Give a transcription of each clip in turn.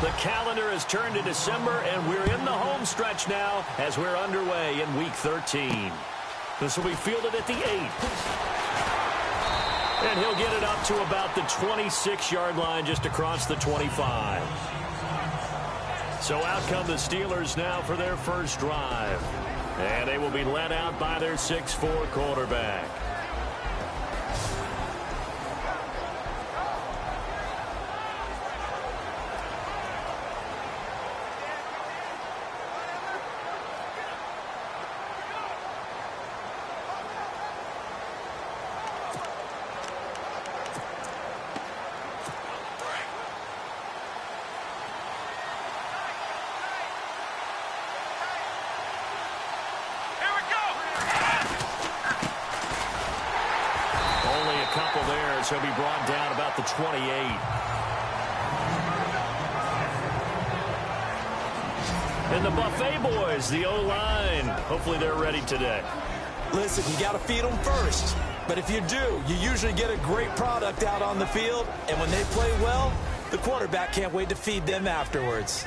The calendar has turned to December, and we're in the home stretch now as we're underway in Week 13. This will be fielded at the 8. And he'll get it up to about the 26-yard line just across the 25. So out come the Steelers now for their first drive. And they will be led out by their 6'4" quarterback. He'll be brought down about the 28. And the Buffet boys, the O-line, hopefully they're ready today. Listen, you got to feed them first. But if you do, you usually get a great product out on the field. And when they play well, the quarterback can't wait to feed them afterwards.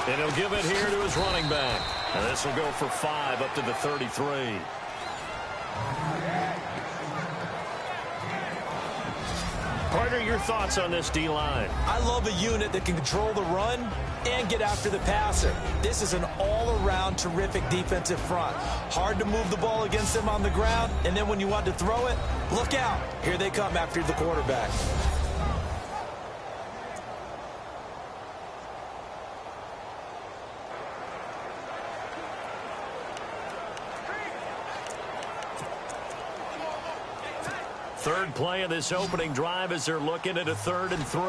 And he'll give it here to his running back. And this will go for 5 up to the 33. Partner, your thoughts on this D-line? I love a unit that can control the run and get after the passer. This is an all-around terrific defensive front. Hard to move the ball against them on the ground, and then when you want to throw it, look out. Here they come after the quarterback. Third play of this opening drive as they're looking at a 3rd and 3.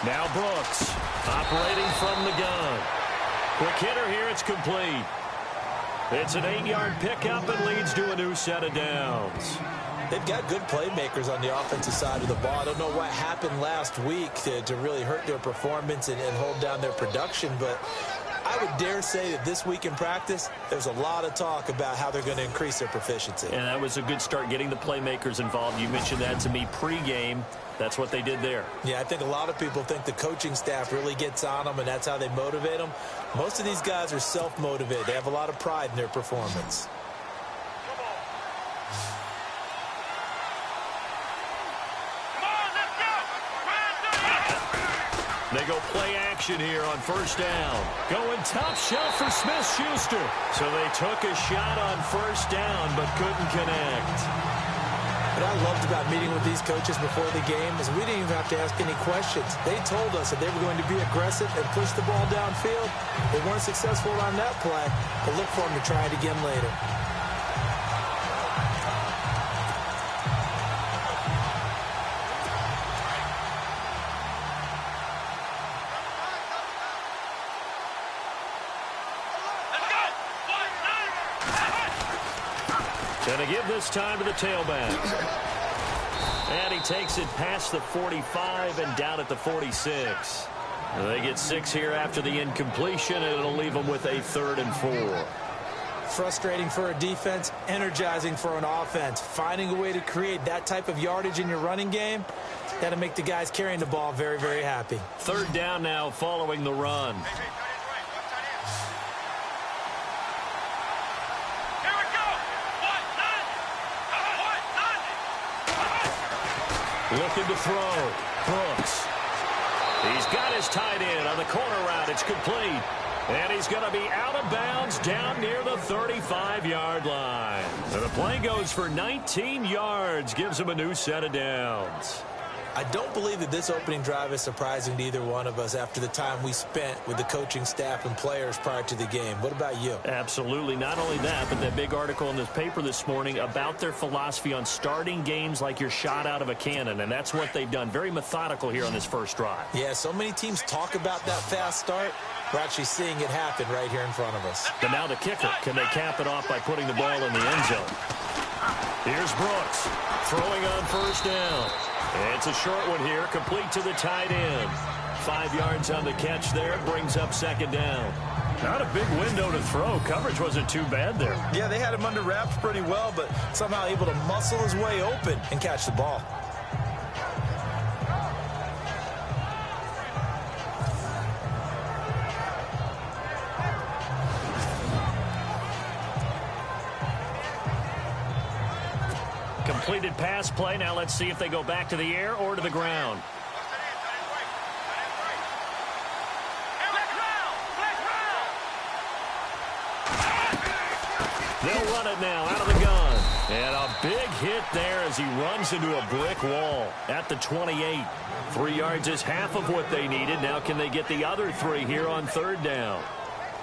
Now Brooks operating from the gun. Quick hitter here. It's complete. It's an 8-yard pickup and leads to a new set of downs. They've got good playmakers on the offensive side of the ball. I don't know what happened last week to really hurt their performance and hold down their production, but I would dare say that this week in practice, there's a lot of talk about how they're going to increase their proficiency. And that was a good start, getting the playmakers involved. You mentioned that to me pregame. That's what they did there. Yeah, I think a lot of people think the coaching staff really gets on them, and that's how they motivate them. Most of these guys are self-motivated. They have a lot of pride in their performance. They go play action here on first down. Going top shelf for Smith-Schuster. So they took a shot on first down but couldn't connect. What I loved about meeting with these coaches before the game is we didn't even have to ask any questions. They told us that they were going to be aggressive and push the ball downfield. They weren't successful on that play, but look for them to try it again later. Going to give this time to the tailback. And he takes it past the 45 and down at the 46. They get 6 here after the incompletion, and it'll leave them with a 3rd and 4. Frustrating for a defense, energizing for an offense. Finding a way to create that type of yardage in your running game, that'll make the guys carrying the ball very, very happy. 3rd down now following the run. Looking to throw. Brooks. He's got his tight end on the corner route. It's complete. And he's going to be out of bounds down near the 35-yard line. And the play goes for 19 yards. Gives him a new set of downs. I don't believe that this opening drive is surprising to either one of us after the time we spent with the coaching staff and players prior to the game. What about you? Absolutely. Not only that, but that big article in this paper this morning about their philosophy on starting games like you're shot out of a cannon, and that's what they've done. Very methodical here on this first drive. Yeah, so many teams talk about that fast start. We're actually seeing it happen right here in front of us. But now the kicker. Can they cap it off by putting the ball in the end zone? Here's Brooks throwing on first down. It's a short one here, complete to the tight end. 5 yards on the catch there, brings up second down. Not a big window to throw. Coverage wasn't too bad there. Yeah, they had him under wraps pretty well, but somehow able to muscle his way open and catch the ball. Completed pass play. Now let's see if they go back to the air or to the ground. They'll run it now out of the gun. And a big hit there as he runs into a brick wall at the 28. 3 yards is half of what they needed. Now can they get the other 3 here on third down?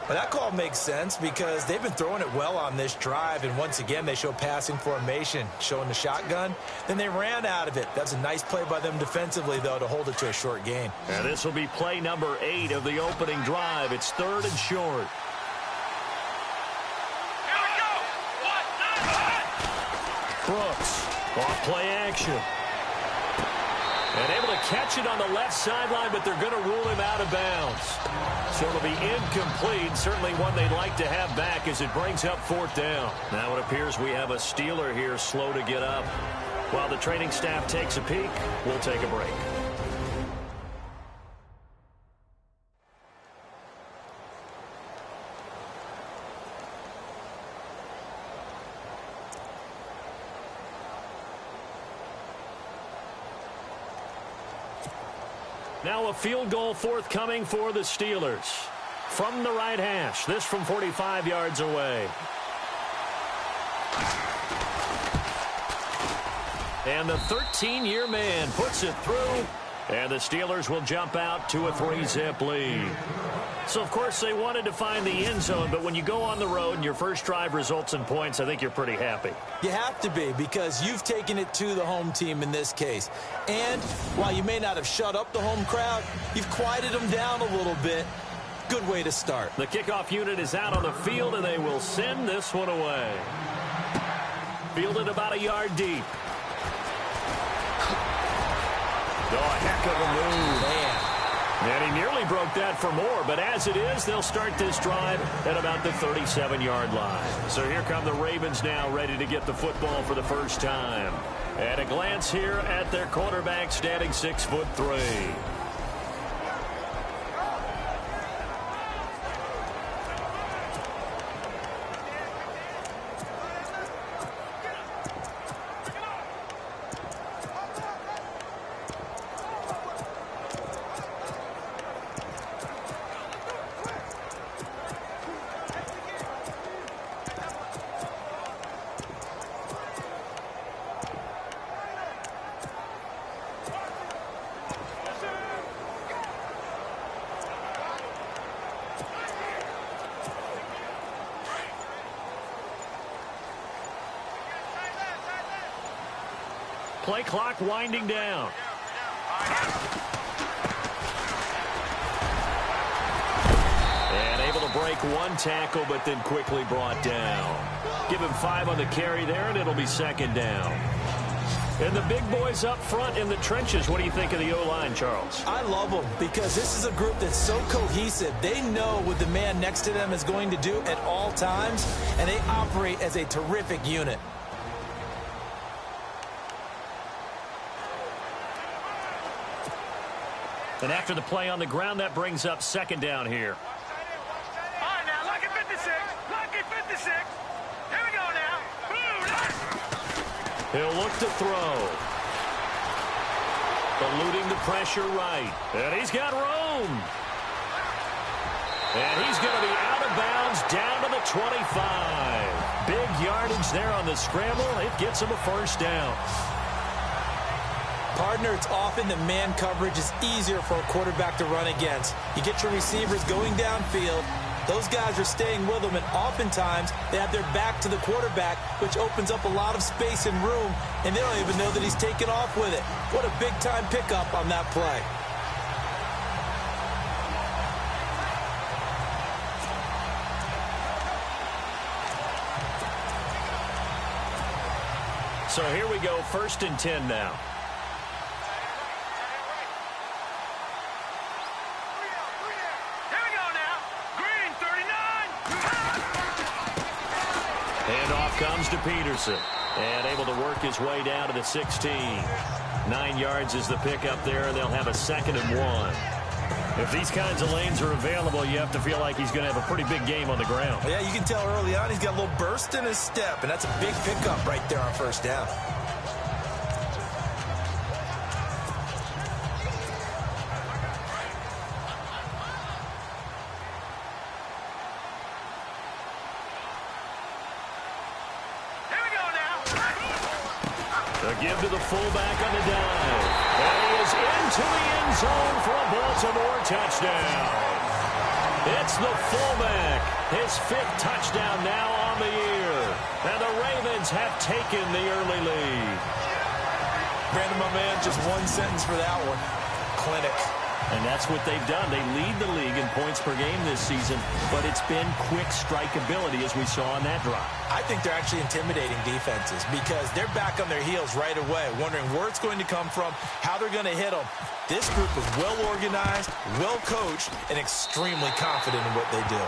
Well, that call makes sense because they've been throwing it well on this drive, and once again they show passing formation, showing the shotgun. Then they ran out of it. That's a nice play by them defensively, though, to hold it to a short gain. And this will be play number 8 of the opening drive. It's third and short. Here we go. Brooks, off play action. And able to catch it on the left sideline, but they're going to rule him out of bounds. So it'll be incomplete. Certainly one they'd like to have back as it brings up fourth down. Now it appears we have a Steeler here slow to get up. While the training staff takes a peek, we'll take a break. Now a field goal forthcoming for the Steelers. From the right hash. This from 45 yards away. And the 13-year man puts it through. And the Steelers will jump out to a 3-zip lead. So, of course, they wanted to find the end zone, but when you go on the road and your first drive results in points, I think you're pretty happy. You have to be because you've taken it to the home team in this case. And while you may not have shut up the home crowd, you've quieted them down a little bit. Good way to start. The kickoff unit is out on the field, and they will send this one away. Fielded about a yard deep. Oh, a heck of a move. Man. And he nearly broke that for more, but as it is, they'll start this drive at about the 37-yard line. So here come the Ravens now, ready to get the football for the first time. At a glance here at their quarterback, standing 6'3". Play clock winding down. And able to break one tackle, but then quickly brought down. Give him 5 on the carry there, and it'll be second down. And the big boys up front in the trenches. What do you think of the O-line, Charles? I love them because this is a group that's so cohesive. They know what the man next to them is going to do at all times, and they operate as a terrific unit. And after the play on the ground, that brings up second down here. All right, now, look at 56. Look at 56. Here we go now. He'll look to throw. Eluding the pressure right. And he's got room. And he's going to be out of bounds down to the 25. Big yardage there on the scramble. It gets him a first down. Partner, it's often that man coverage is easier for a quarterback to run against. You get your receivers going downfield. Those guys are staying with them, and oftentimes they have their back to the quarterback, which opens up a lot of space and room, and they don't even know that he's taken off with it. What a big-time pickup on that play. So here we go, 1st and 10 now. Here we go now. Green, 39. And off comes to Peterson. And able to work his way down to the 16. 9 yards is the pickup there. They'll have a 2nd and 1. If these kinds of lanes are available, you have to feel like he's going to have a pretty big game on the ground. Yeah, you can tell early on he's got a little burst in his step, and that's a big pickup right there on 1st down. Here we go now. The give to the fullback on the dive. And he is into the end zone for a Baltimore touchdown. It's the fullback. His 5th touchdown now on the year. And the Ravens have taken the early lead. Brandon, my man, just one sentence for that one. Clinic. And that's what they've done. They lead the league in points per game this season, but it's been quick strikeability as we saw on that drive. I think they're actually intimidating defenses because they're back on their heels right away, wondering where it's going to come from, how they're going to hit them. This group is well organized, well coached, and extremely confident in what they do.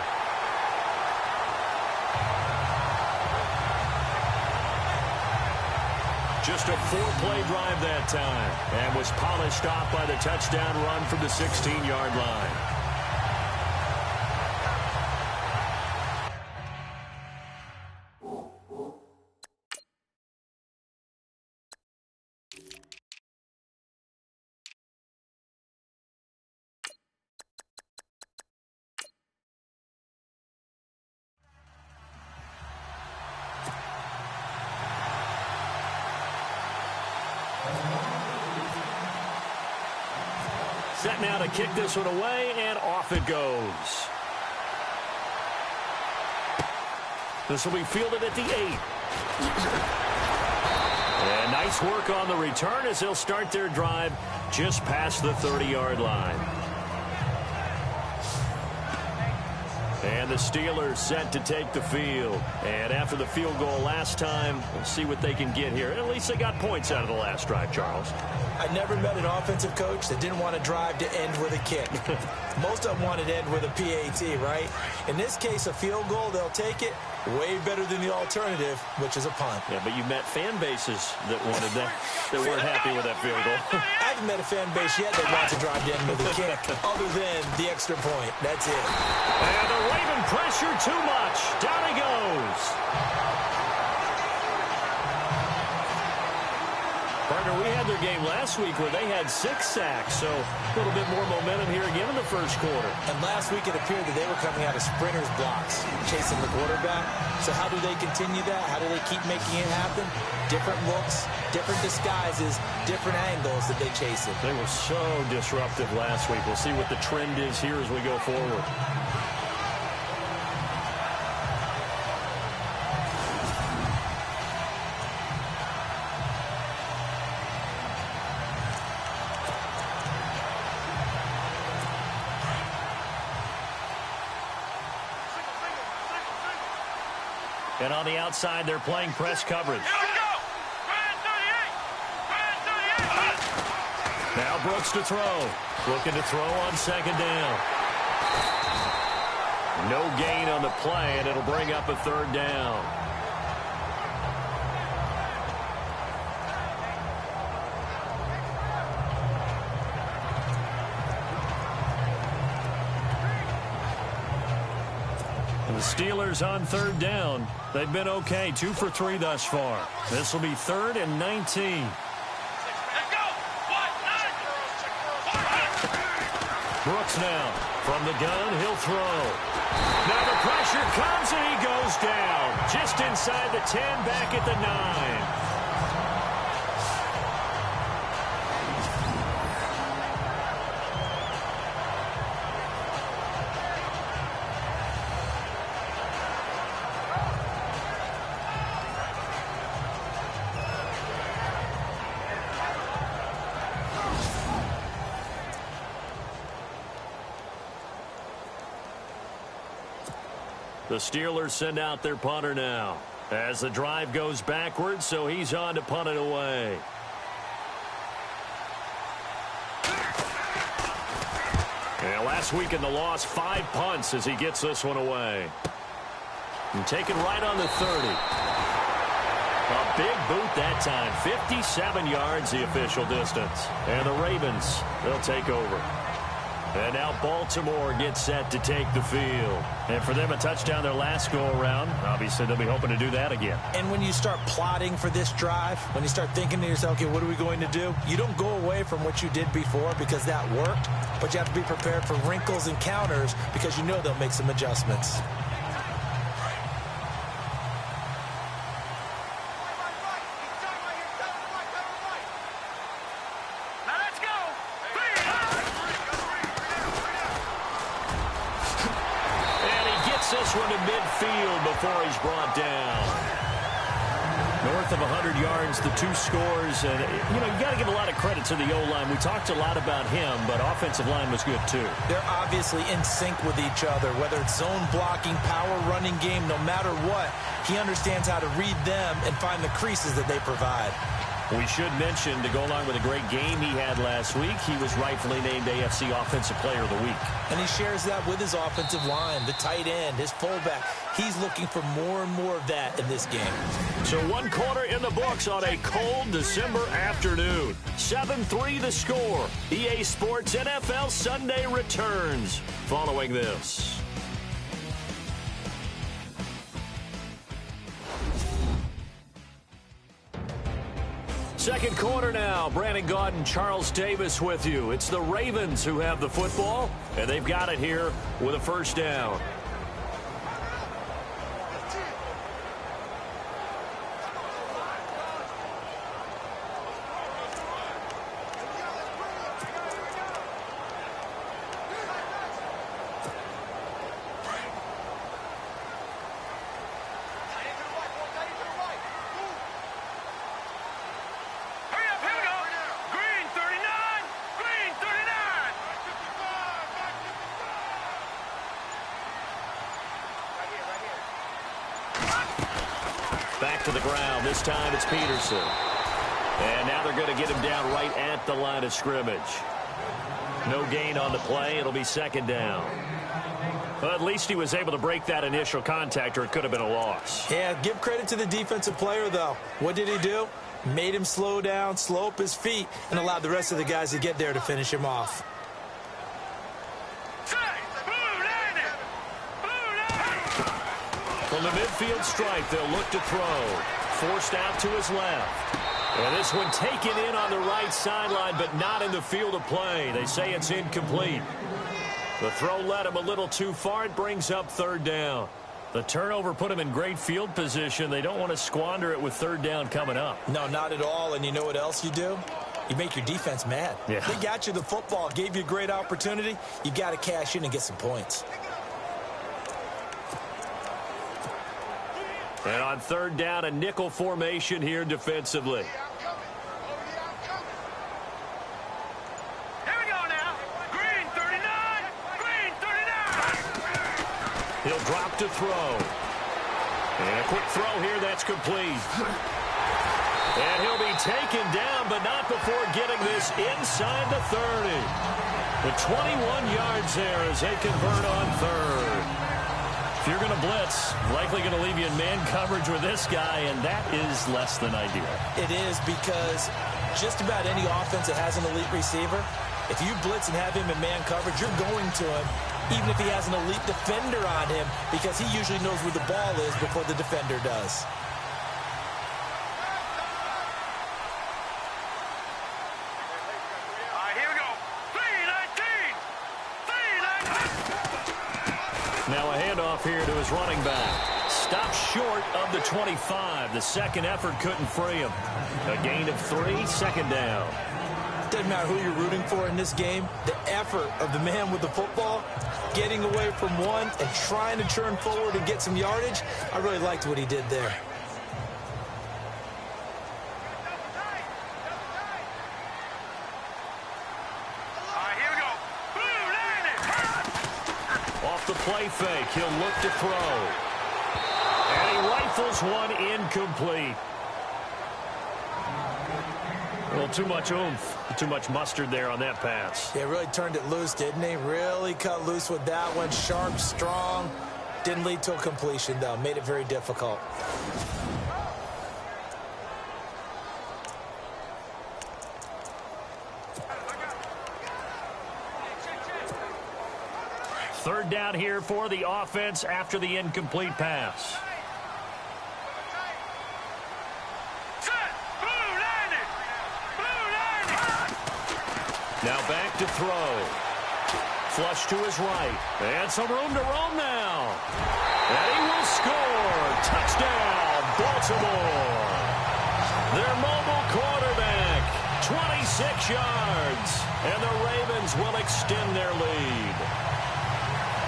Just a 4-play drive that time, and was polished off by the touchdown run from the 16-yard line. Set now to kick this one away, and off it goes. This will be fielded at the 8. And nice work on the return as they'll start their drive just past the 30-yard line. And the Steelers set to take the field. And after the field goal last time, we'll see what they can get here. At least they got points out of the last drive, Charles. I never met an offensive coach that didn't want to drive to end with a kick. Most of them wanted to end with a PAT, right? In this case, a field goal, they'll take it. Way better than the alternative, which is a punt. Yeah, but you met fan bases that wanted that weren't happy with that field goal. I haven't met a fan base yet that wants to drive to end with a kick, other than the extra point. That's it. And the Raven pressure too much. Down he goes. Partner, we had their game last week where they had 6 sacks, so a little bit more momentum here again in the first quarter. And last week it appeared that they were coming out of sprinters blocks, chasing the quarterback. So how do they continue that? How do they keep making it happen? Different looks, different disguises, different angles that they chase it. They were so disruptive last week. We'll see what the trend is here as we go forward. And on the outside, they're playing press coverage. Now Brooks to throw. Looking to throw on 2nd down. No gain on the play, and it'll bring up a 3rd down. And the Steelers on 3rd down. They've been okay, 2 for 3 thus far. This will be 3rd and 19. Brooks now from the gun, he'll throw. Now the pressure comes and he goes down. Just inside the 10, back at the 9. The Steelers send out their punter now as the drive goes backwards, so he's on to punt it away. And last week in the loss, 5 punts as he gets this one away. And taken right on the 30. A big boot that time. 57 yards the official distance. And the Ravens, they'll take over. And now Baltimore gets set to take the field. And for them, a touchdown their last go-around. Obviously, they'll be hoping to do that again. And when you start plotting for this drive, when you start thinking to yourself, okay, what are we going to do? You don't go away from what you did before because that worked, but you have to be prepared for wrinkles and counters because you know they'll make some adjustments. This one to midfield before he's brought down. North of 100 yards, the 2 scores. And, you got to give a lot of credit to the O-line. We talked a lot about him, but offensive line was good, too. They're obviously in sync with each other, whether it's zone blocking, power running game, no matter what. He understands how to read them and find the creases that they provide. We should mention, to go along with a great game he had last week, he was rightfully named AFC Offensive Player of the Week. And he shares that with his offensive line, the tight end, his fullback. He's looking for more and more of that in this game. So 1 quarter in the books on a cold December afternoon. 7-3 the score. EA Sports NFL Sunday returns following this. Second quarter now. Brandon Gaudin, Charles Davis with you. It's the Ravens who have the football, and they've got it here with a first down. Back to the ground. This time it's Peterson. And now they're going to get him down right at the line of scrimmage. No gain on the play. It'll be second down. Well, at least he was able to break that initial contact, or it could have been a loss. Yeah, give credit to the defensive player, though. What did he do? Made him slow down, slow up his feet, and allowed the rest of the guys to get there to finish him off. From the midfield stripe, they'll look to throw. Forced out to his left. And this one taken in on the right sideline, but not in the field of play. They say it's incomplete. The throw led him a little too far. It brings up third down. The turnover put him in great field position. They don't want to squander it with third down coming up. No, not at all. And you know what else you do? You make your defense mad. Yeah. They got you the football, gave you a great opportunity. You got to cash in and get some points. And on third down, a nickel formation here defensively. Here we go now. Green 39. Green 39. He'll drop to throw. And a quick throw here that's complete. And he'll be taken down, but not before getting this inside the 30. The 21 yards there as they convert on third. If you're going to blitz, likely going to leave you in man coverage with this guy, and that is less than ideal. It is, because just about any offense that has an elite receiver, if you blitz and have him in man coverage, you're going to him, even if he has an elite defender on him, because he usually knows where the ball is before the defender does. Now a handoff here to his running back. Stopped short of the 25. The second effort couldn't free him. A gain of 3, second down. Doesn't matter who you're rooting for in this game. The effort of the man with the football, getting away from one and trying to turn forward and get some yardage, I really liked what he did there. play fake. He'll look to throw. And he rifles one incomplete. A little too much oomph, too much mustard there on that pass. Yeah, really turned it loose, didn't he? Really cut loose with that one. Sharp, strong. Didn't lead to a completion, though. Made it very difficult. Third down here for the offense after the incomplete pass. Now back to throw. Flush to his right. And some room to roam now. And he will score. Touchdown, Baltimore. Their mobile quarterback, 26 yards. And the Ravens will extend their lead.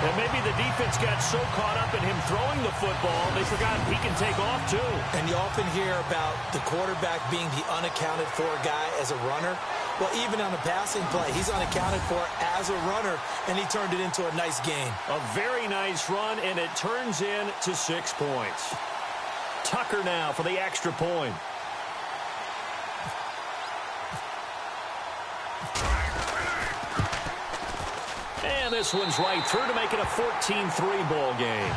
And maybe the defense got so caught up in him throwing the football, they forgot he can take off too. And you often hear about the quarterback being the unaccounted for guy as a runner. Well, even on a passing play, he's unaccounted for as a runner, and he turned it into a nice gain. A very nice run, and it turns into 6 points. Tucker now for the extra point. And this one's right through to make it a 14-3 ball game.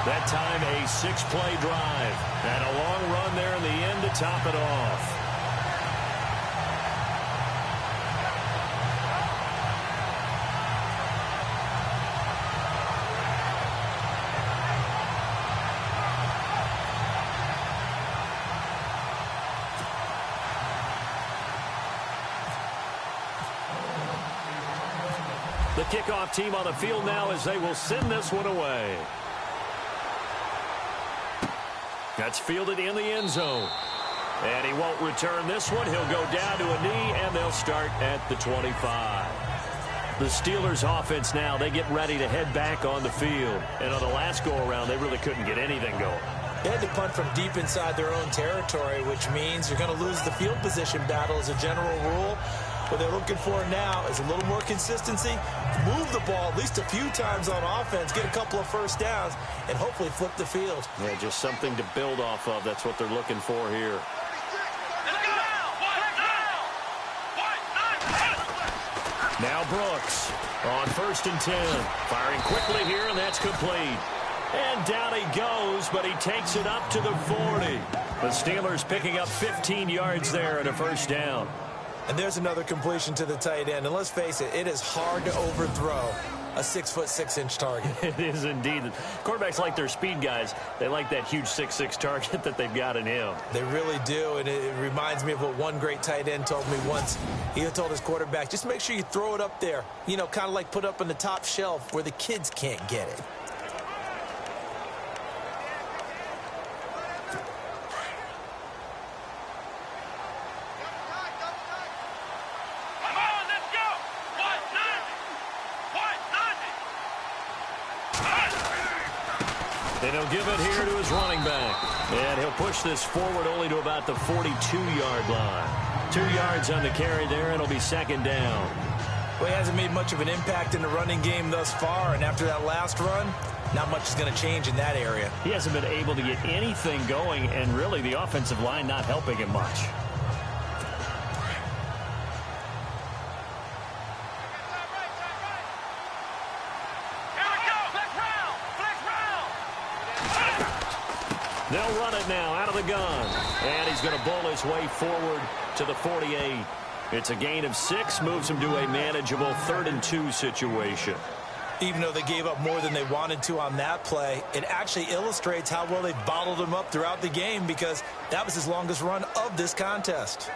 That time a 6-play drive. And a long run there in the end to top it off. The kickoff team on the field now as they will send this one away. That's fielded in the end zone. And he won't return this one. He'll go down to a knee, and they'll start at the 25. The Steelers offense now, they get ready to head back on the field. And on the last go-around, they really couldn't get anything going. They had to punt from deep inside their own territory, which means you're going to lose the field position battle as a general rule. What they're looking for now is a little more consistency, move the ball at least a few times on offense, get a couple of first downs, and hopefully flip the field. Yeah, just something to build off of. That's what they're looking for here. Now Brooks on 1st and 10. Firing quickly here, and that's complete. And down he goes, but he takes it up to the 40. The Steelers picking up 15 yards there and a first down. And there's another completion to the tight end. And let's face it, it is hard to overthrow a 6'6" target. It is indeed. Quarterbacks like their speed guys. They like that huge 6'6" target that they've got in him. They really do, and it reminds me of what one great tight end told me once. He told his quarterback, just make sure you throw it up there. You know, kind of like put up on the top shelf where the kids can't get it. And he'll give it here to his running back. And he'll push this forward only to about the 42-yard line. 2 yards on the carry there, and it'll be 2nd down. Well, he hasn't made much of an impact in the running game thus far, and after that last run, not much is going to change in that area. He hasn't been able to get anything going, and really the offensive line not helping him much. They'll run it now out of the gun. And he's going to bowl his way forward to the 48. It's a gain of 6, moves him to a manageable 3rd and 2 situation. Even though they gave up more than they wanted to on that play, it actually illustrates how well they bottled him up throughout the game, because that was his longest run of this contest.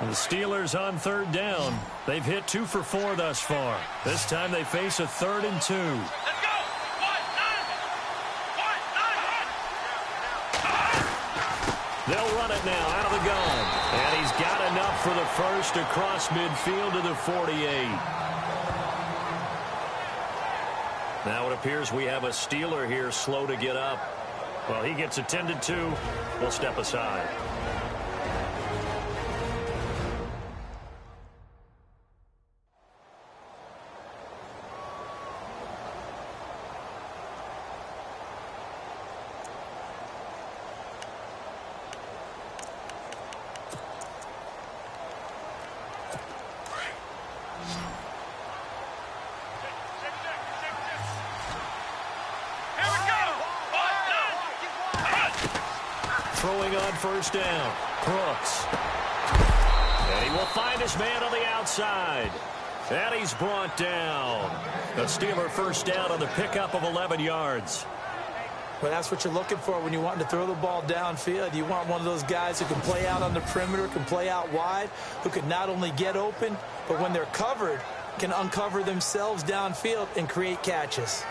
The Steelers on 3rd down. They've hit 2 for 4 thus far. This time they face a 3rd and 2. Let's go! They'll run it now out of the gun. And he's got enough for the first across midfield to the 48. Now it appears we have a Steeler here slow to get up. Well, he gets attended to. We'll step aside. Throwing on first down, Brooks. And he will find his man on the outside. And he's brought down. A Steeler first down on the pickup of 11 yards. Well, that's what you're looking for when you want to throw the ball downfield. You want one of those guys who can play out on the perimeter, can play out wide, who can not only get open, but when they're covered, can uncover themselves downfield and create catches.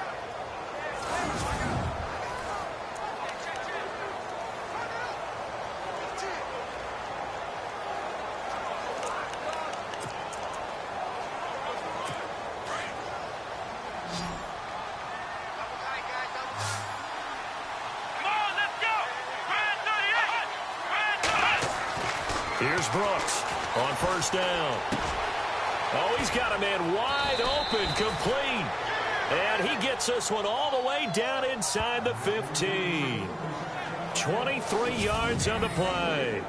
Here's Brooks on first down. Oh, he's got a man wide open, complete. And he gets this one all the way down inside the 15. 23 yards on the play.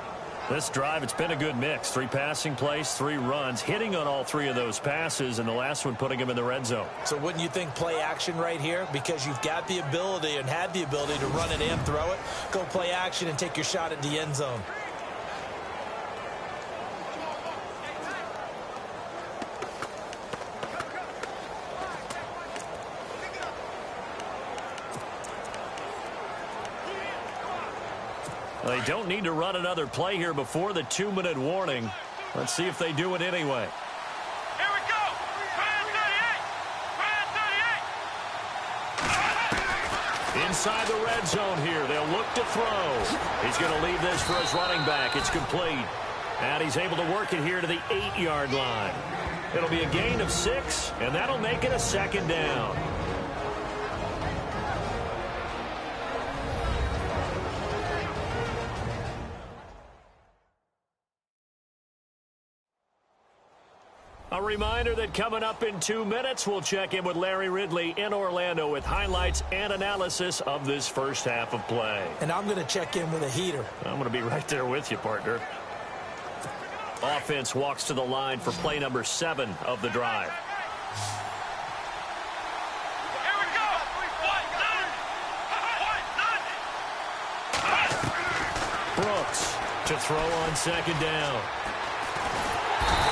This drive, it's been a good mix. 3 passing plays, 3 runs, hitting on all 3 of those passes, and the last one putting him in the red zone. So wouldn't you think play action right here? Because you've got the ability and had the ability to run it and throw it. Go play action and take your shot at the end zone. They don't need to run another play here before the 2-minute warning. Let's see if they do it anyway. Here we go. Brand 38. Inside the red zone here. They'll look to throw. He's going to leave this for his running back. It's complete. And he's able to work it here to the 8-yard line. It'll be a gain of 6, and that'll make it a second down. A reminder that coming up in 2 minutes, we'll check in with Larry Ridley in Orlando with highlights and analysis of this first half of play. And I'm going to check in with a heater. I'm going to be right there with you, partner. Offense walks to the line for play number 7 of the drive. Here we go. Brooks to throw on second down.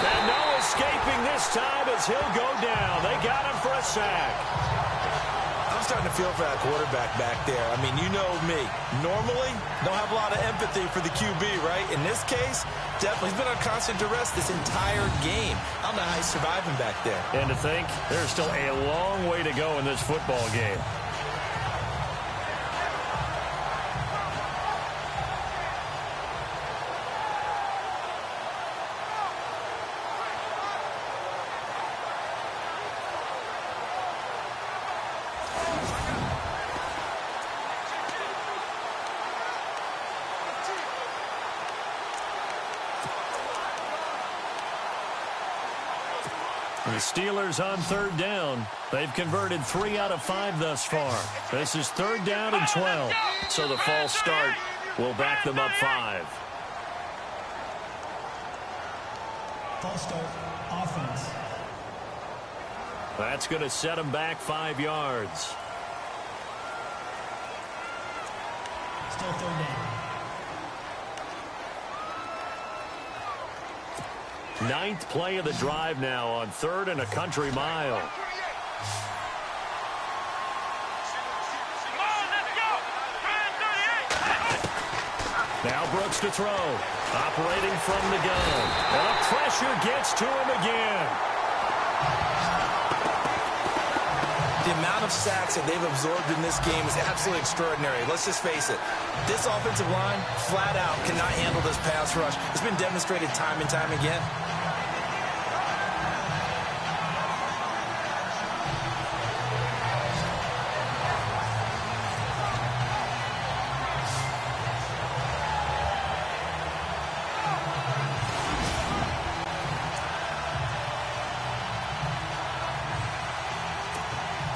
And no escaping this time as he'll go down. They got him for a sack. I'm starting to feel for that quarterback back there. I mean, you know me. Normally, don't have a lot of empathy for the QB, right? In this case, definitely, he's been on constant duress this entire game. I don't know how he's surviving back there. And to think, there's still a long way to go in this football game. The Steelers on third down. They've converted 3 out of 5 thus far. This is 3rd down and 12. So the false start will back them up 5. False start, offense. That's going to set them back 5 yards. Still 3rd down. 9th play of the drive now on 3rd and a country mile. Now Brooks to throw. Operating from the gun. And the pressure gets to him again. The amount of sacks that they've absorbed in this game is absolutely extraordinary. Let's just face it. This offensive line, flat out, cannot handle this pass rush. It's been demonstrated time and time again.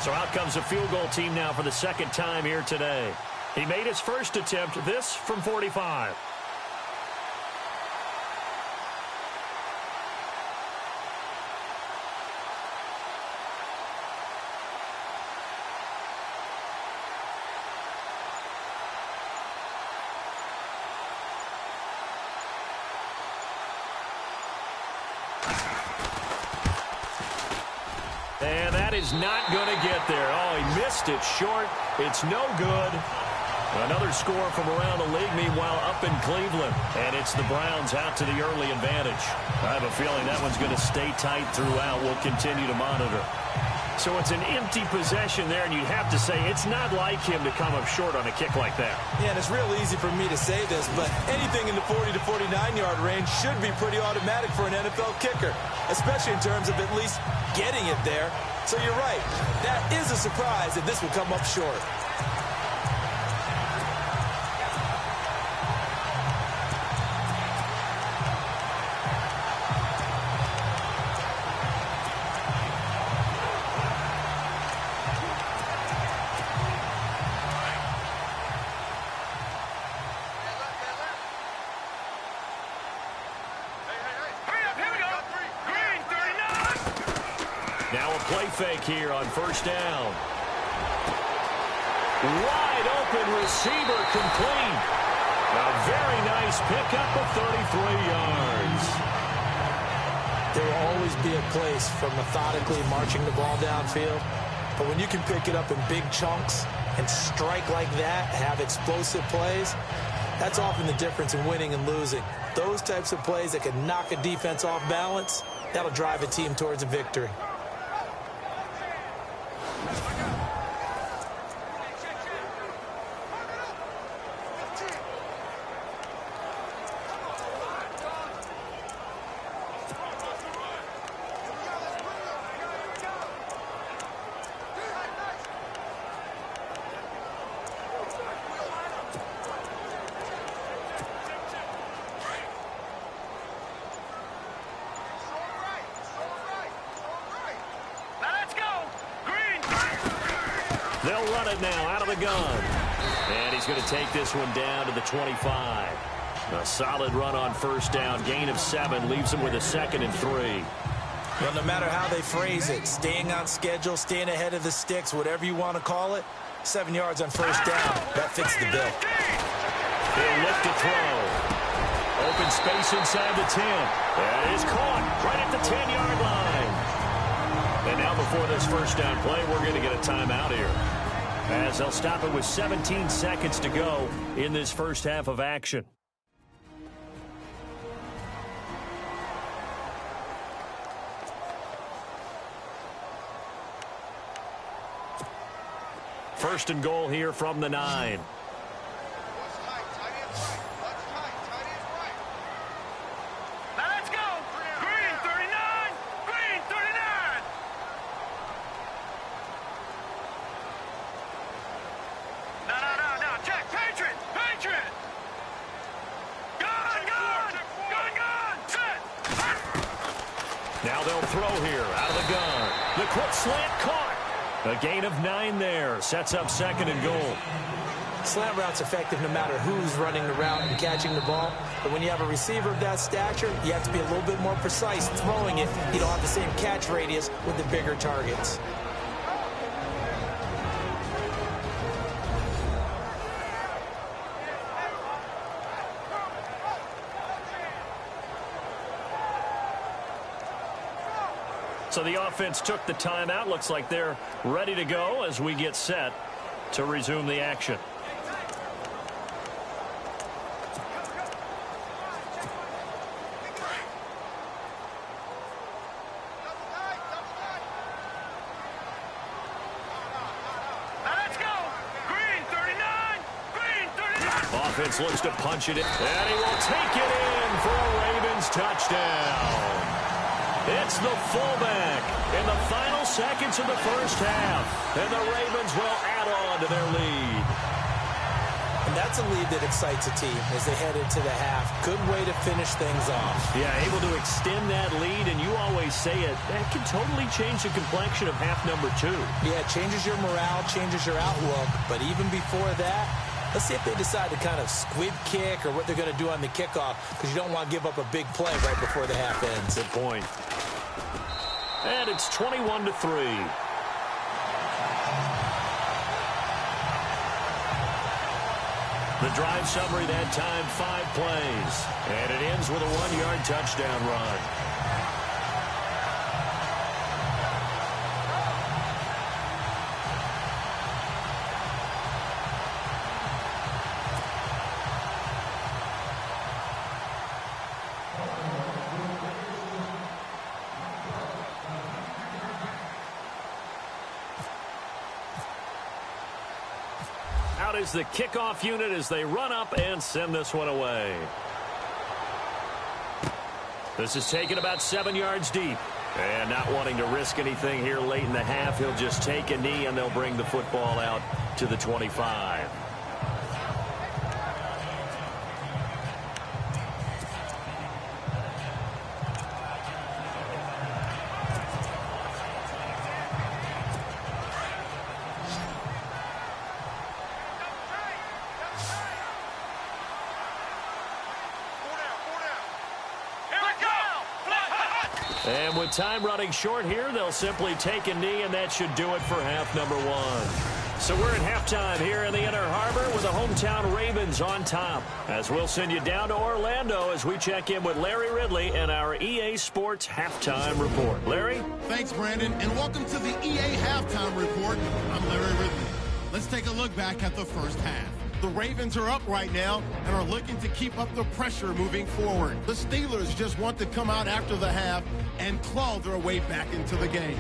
So out comes a field goal team now for the second time here today. He made his first attempt, this from 45. And that is not going to get there. Oh, he missed it short. It's no good. Another score from around the league, meanwhile, up in Cleveland. And it's the Browns out to the early advantage. I have a feeling that one's going to stay tight throughout. We'll continue to monitor. So it's an empty possession there, and you'd have to say it's not like him to come up short on a kick like that. Yeah, and it's real easy for me to say this, but anything in the 40 to 49-yard range should be pretty automatic for an NFL kicker, especially in terms of at least getting it there. So you're right. That is a surprise that this will come up short. Now a play fake here on first down. Wide open receiver complete. A very nice pickup of 33 yards. There will always be a place for methodically marching the ball downfield. But when you can pick it up in big chunks and strike like that, have explosive plays, that's often the difference in winning and losing. Those types of plays that can knock a defense off balance, that'll drive a team towards a victory. They'll run it now out of the gun. And he's going to take this one down to the 25. A solid run on first down. Gain of 7 leaves him with a 2nd and 3. Well, no matter how they phrase it, staying on schedule, staying ahead of the sticks, whatever you want to call it, 7 yards on first down. That fits the bill. He'll look to throw. Open space inside the 10. That is caught right at the 10-yard line. And now before this first down play, we're going to get a timeout here, as they'll stop it with 17 seconds to go in this first half of action. First and goal here from the 9. Now they'll throw here out of the gun. The quick slant caught. A gain of 9 there. Sets up 2nd and goal. Slant route's effective no matter who's running the route and catching the ball. But when you have a receiver of that stature, you have to be a little bit more precise throwing it. You don't have the same catch radius with the bigger targets. So the offense took the timeout. Looks like they're ready to go as we get set to resume the action. Offense looks to punch it in, and he will take it in for a Ravens touchdown. It's the fullback in the final seconds of the first half, and the Ravens will add on to their lead. And And that's a lead that excites a team as they head into the half. Good way to finish things off. Yeah, able to extend that lead, and you always say it, that can totally change the complexion of half number 2. Yeah, it changes your morale, changes your outlook. But even before that, let's see if they decide to kind of squib kick or what they're going to do on the kickoff, because you don't want to give up a big play right before the half ends. Good point. And it's 21-3. The drive summary that time, 5 plays. And it ends with a 1-yard touchdown run. Out is the kickoff unit as they run up and send this one away. This is taken about 7 yards deep. And not wanting to risk anything here late in the half, he'll just take a knee and they'll bring the football out to the 25. And with time running short here, they'll simply take a knee, and that should do it for half number 1. So we're at halftime here in the Inner Harbor with the hometown Ravens on top. As we'll send you down to Orlando as we check in with Larry Ridley and our EA Sports Halftime Report. Larry? Thanks, Brandon, and welcome to the EA Halftime Report. I'm Larry Ridley. Let's take a look back at the first half. The Ravens are up right now and are looking to keep up the pressure moving forward. The Steelers just want to come out after the half and claw their way back into the game.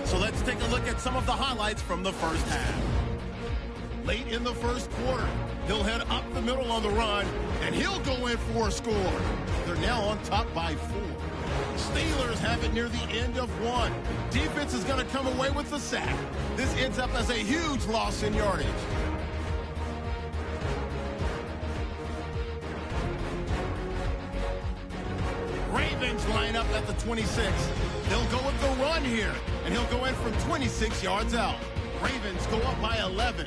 So let's take a look at some of the highlights from the first half. Late in the first quarter, he'll head up the middle on the run, and he'll go in for a score. They're now on top by 4. Steelers have it near the end of 1. Defense is going to come away with the sack. This ends up as a huge loss in yardage. Ravens line up at the 26. They'll go with the run here, and he'll go in from 26 yards out. Ravens go up by 11.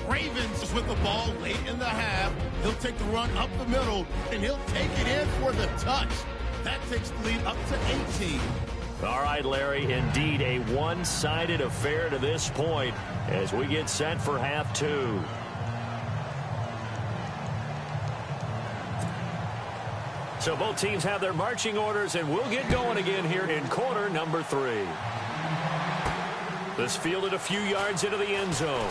Ravens with the ball late in the half. He'll take the run up the middle, and he'll take it in for the touch. That takes the lead up to 18. All right, Larry, indeed a one-sided affair to this point as we get set for half 2. So both teams have their marching orders, and we'll get going again here in quarter number 3. This fielded a few yards into the end zone.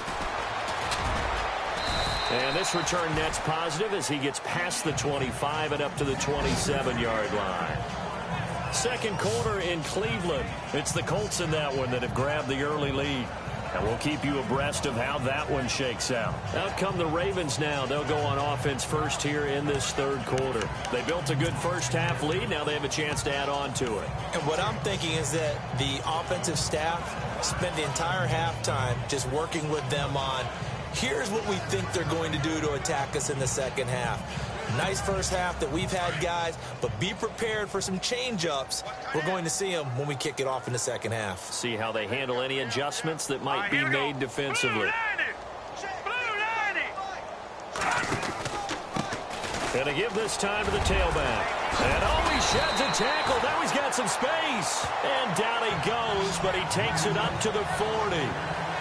And this return net's positive as he gets past the 25 and up to the 27-yard line. Second quarter in Cleveland. It's the Colts in that one that have grabbed the early lead. And we'll keep you abreast of how that one shakes out. Out come the Ravens now. They'll go on offense first here in this third quarter. They built a good first half lead. Now they have a chance to add on to it. And what I'm thinking is that the offensive staff spent the entire halftime just working with them on, here's what we think they're going to do to attack us in the second half. Nice first half that we've had, guys, but be prepared for some change-ups. We're going to see them when we kick it off in the second half. See how they handle any adjustments that might be made defensively. Gonna give this time to the tailback. And he sheds a tackle. Now he's got some space. And down he goes, but he takes it up to the 40.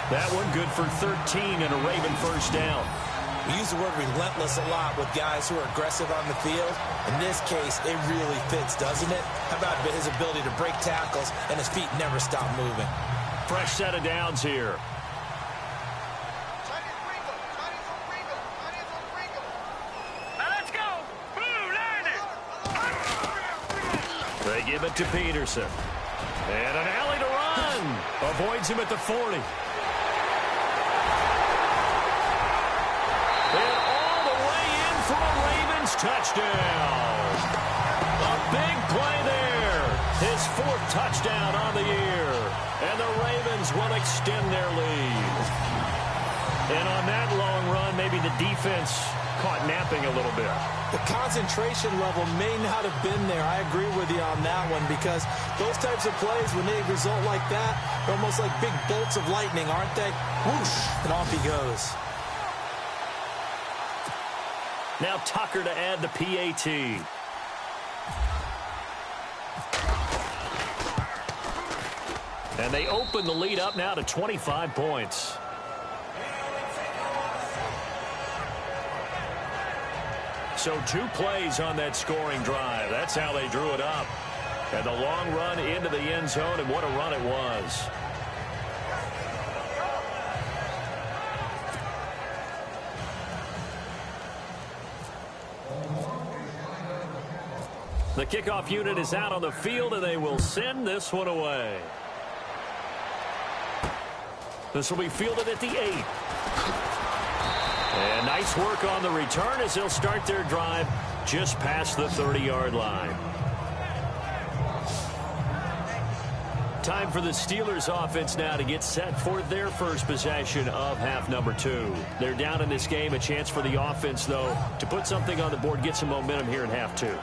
That one good for 13 and a Raven first down. We use the word relentless a lot with guys who are aggressive on the field. In this case, it really fits, doesn't it? How about his ability to break tackles and his feet never stop moving? Fresh set of downs here. Let's go. Blue, line it. They give it to Peterson. And an alley to run. Avoids him at the 40. And all the way in for a Ravens touchdown. A big play there. His 4th touchdown on the year. And the Ravens will extend their lead. And on that long run, maybe the defense caught napping a little bit. The concentration level may not have been there. I agree with you on that one, because those types of plays, when they result like that, they're almost like big bolts of lightning, aren't they? Whoosh, and off he goes. Now Tucker to add the PAT. And they open the lead up now to 25 points. So 2 plays on that scoring drive. That's how they drew it up. And the long run into the end zone, and what a run it was. The kickoff unit is out on the field, and they will send this one away. This will be fielded at the 8. And nice work on the return as they'll start their drive just past the 30-yard line. Time for the Steelers offense now to get set for their first possession of half number 2. They're down in this game. A chance for the offense, though, to put something on the board, get some momentum here in half 2.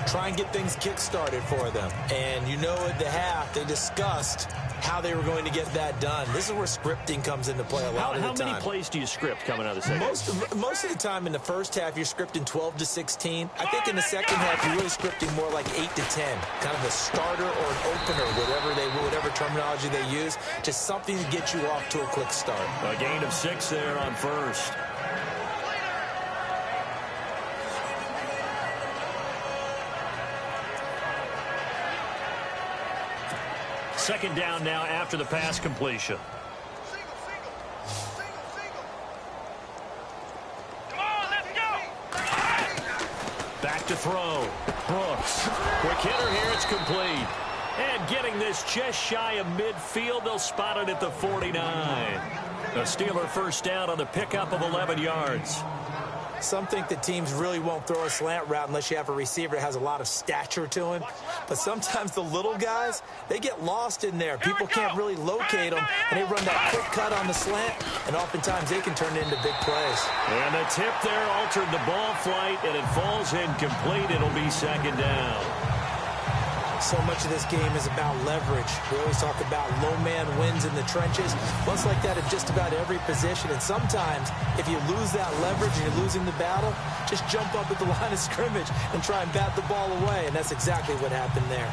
Try and get things kick-started for them. And you know at the half, they discussed how they were going to get that done. This is where scripting comes into play a lot of the time. How many plays do you script coming out of the second? Most of the time in the first half, you're scripting 12 to 16. I think in the second half, you're really scripting more like 8 to 10. Kind of a starter or an opener, whatever terminology they use. Just something to get you off to a quick start. A gain of 6 there on first. Second down now after the pass completion. Come on, let's go. Back to throw. Brooks. Quick hitter here. It's complete. And getting this just shy of midfield. They'll spot it at the 49. A Steeler first down on the pickup of 11 yards. Some think that teams really won't throw a slant route unless you have a receiver that has a lot of stature to him. But sometimes the little guys, they get lost in there. People can't really locate them, and they run that quick cut on the slant, and oftentimes they can turn it into big plays. And the tip there altered the ball flight, and it falls incomplete. It'll be second down. So much of this game is about leverage. We always talk about low man wins in the trenches. Well, it's like that at just about every position. And sometimes, if you lose that leverage and you're losing the battle, just jump up at the line of scrimmage and try and bat the ball away. And that's exactly what happened there.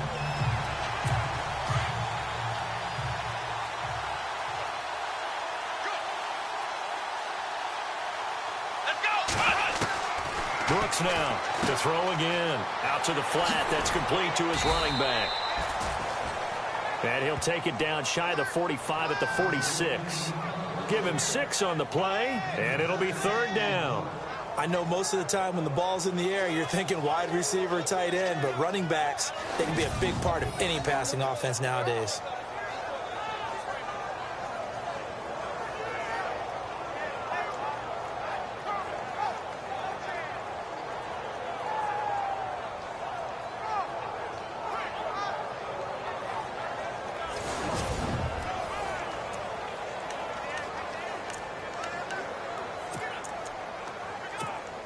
Brooks now to throw again. Out to the flat. That's complete to his running back. And he'll take it down shy of the 45 at the 46. Give him 6 on the play, and it'll be third down. I know most of the time when the ball's in the air, you're thinking wide receiver, tight end, but running backs, they can be a big part of any passing offense nowadays.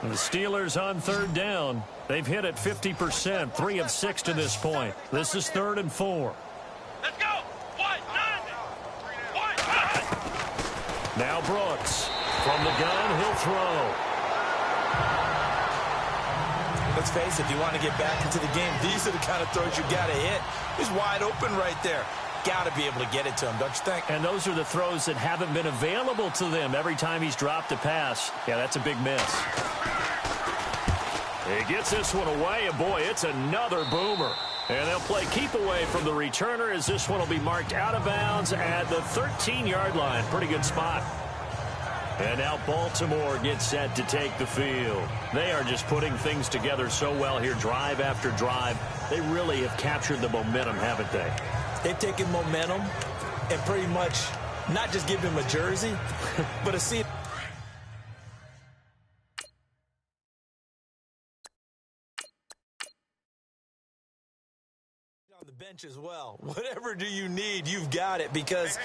The Steelers on third down. They've hit it 50%, 3 of 6 to this point. This is 3rd and 4. Let's go. One. Now Brooks. From the gun, he'll throw. Let's face it, if you want to get back into the game, these are the kind of throws you got to hit. He's wide open right there. Got to be able to get it to him, don't you think? And those are the throws that haven't been available to them every time he's dropped a pass. Yeah, that's a big miss. He gets this one away, and boy, it's another boomer. And they'll play keep away from the returner as this one will be marked out of bounds at the 13-yard line. Pretty good spot. And now Baltimore gets set to take the field. They are just putting things together so well here, drive after drive. They really have captured the momentum, haven't they? They've taken momentum and pretty much not just give him a jersey, but a seat. the bench as well. Whatever do you need, you've got it, because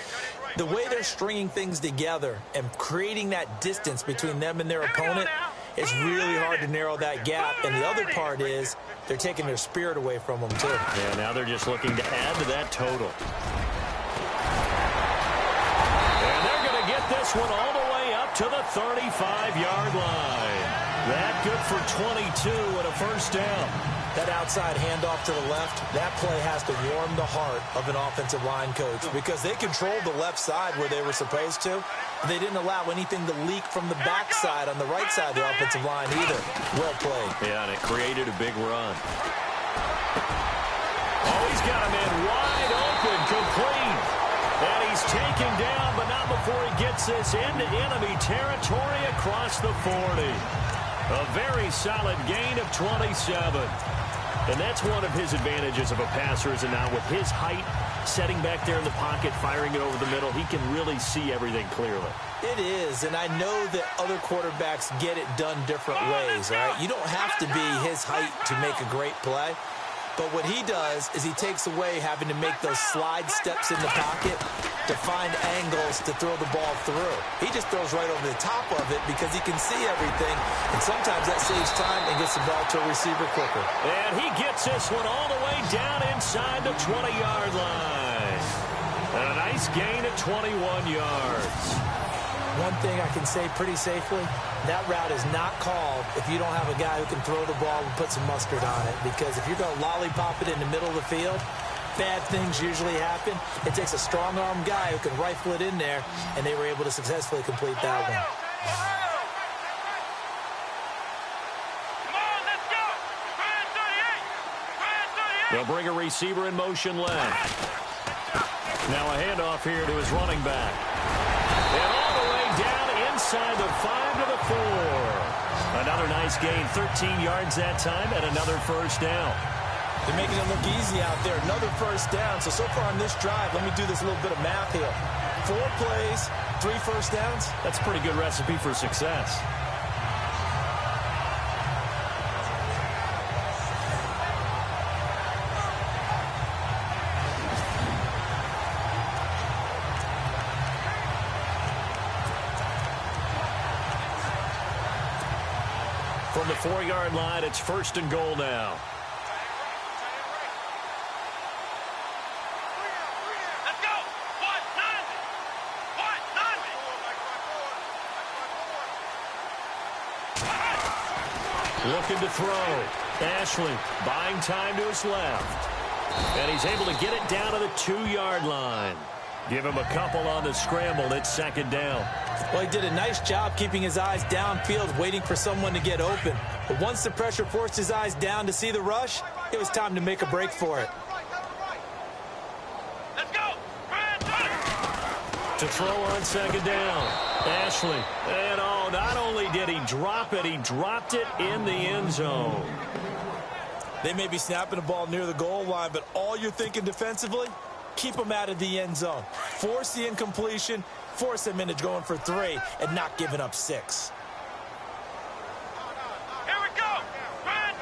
the way they're stringing things together and creating that distance between them and their opponent, it's really hard to narrow that gap. And the other part is they're taking their spirit away from them, too. Yeah, now they're just looking to add to that total. And they're going to get this one all the way up to the 35-yard line. That good for 22 and a first down. That outside handoff to the left, that play has to warm the heart of an offensive line coach, because they controlled the left side where they were supposed to. They didn't allow anything to leak from the backside on the right side of the offensive line either. Well played. Yeah, and it created a big run. Oh, he's got him in wide open, complete. And he's taken down, but not before he gets this into enemy territory across the 40. A very solid gain of 27. And that's one of his advantages of a passer, is now with his height, setting back there in the pocket, firing it over the middle, he can really see everything clearly. It is, and I know that other quarterbacks get it done different ways, all right? You don't have to be his height to make a great play. But what he does is he takes away having to make those slide steps in the pocket to find angles to throw the ball through. He just throws right over the top of it because he can see everything, and sometimes that saves time and gets the ball to a receiver quicker. And he gets this one all the way down inside the 20-yard line. And a nice gain of 21 yards. One thing I can say pretty safely, that route is not called if you don't have a guy who can throw the ball and put some mustard on it. Because if you're going to lollipop it in the middle of the field, bad things usually happen. It takes a strong-arm guy who can rifle it in there, and they were able to successfully complete that one. Come on, let's go. Brand 38. They'll bring a receiver in motion left. Now a handoff here to his running back. And all the way down inside the 5 to the 4. Another nice gain, 13 yards that time, and another first down. They're making it look easy out there. Another first down. So far on this drive, let me do this little bit of math here. 4 plays, 3 first downs. That's a pretty good recipe for success. From the 4-yard line, it's first and goal now. Let's go. What? Nothing. What? Nothing. Looking to throw. Ashley buying time to his left. And he's able to get it down to the 2-yard line. Give him a couple on the scramble. It's second down. Well, he did a nice job keeping his eyes downfield, waiting for someone to get open. But once the pressure forced his eyes down to see the rush, it was time to make a break for it. Let's go. Brand 30. To throw on second down. Ashley. And oh, not only did he drop it, he dropped it in the end zone. They may be snapping the ball near the goal line, but all you're thinking defensively, keep them out of the end zone. Force the incompletion, force them into going for 3, and not giving up 6. Here we go. Brand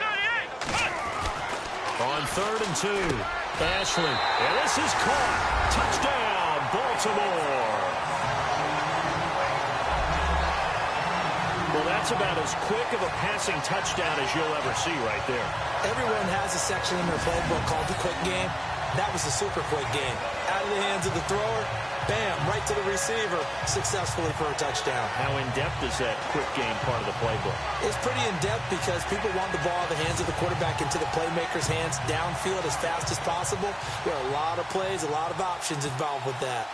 38. On 3rd and 2. Ashley. And this is caught. Touchdown, Baltimore. Well, that's about as quick of a passing touchdown as you'll ever see right there. Everyone has a section in their playbook called the quick game. That was a super quick game. Out of the hands of the thrower, bam, right to the receiver, successfully for a touchdown. How in-depth is that quick game part of the playbook? It's pretty in-depth because people want the ball out of the hands of the quarterback into the playmaker's hands downfield as fast as possible. There are a lot of plays, a lot of options involved with that.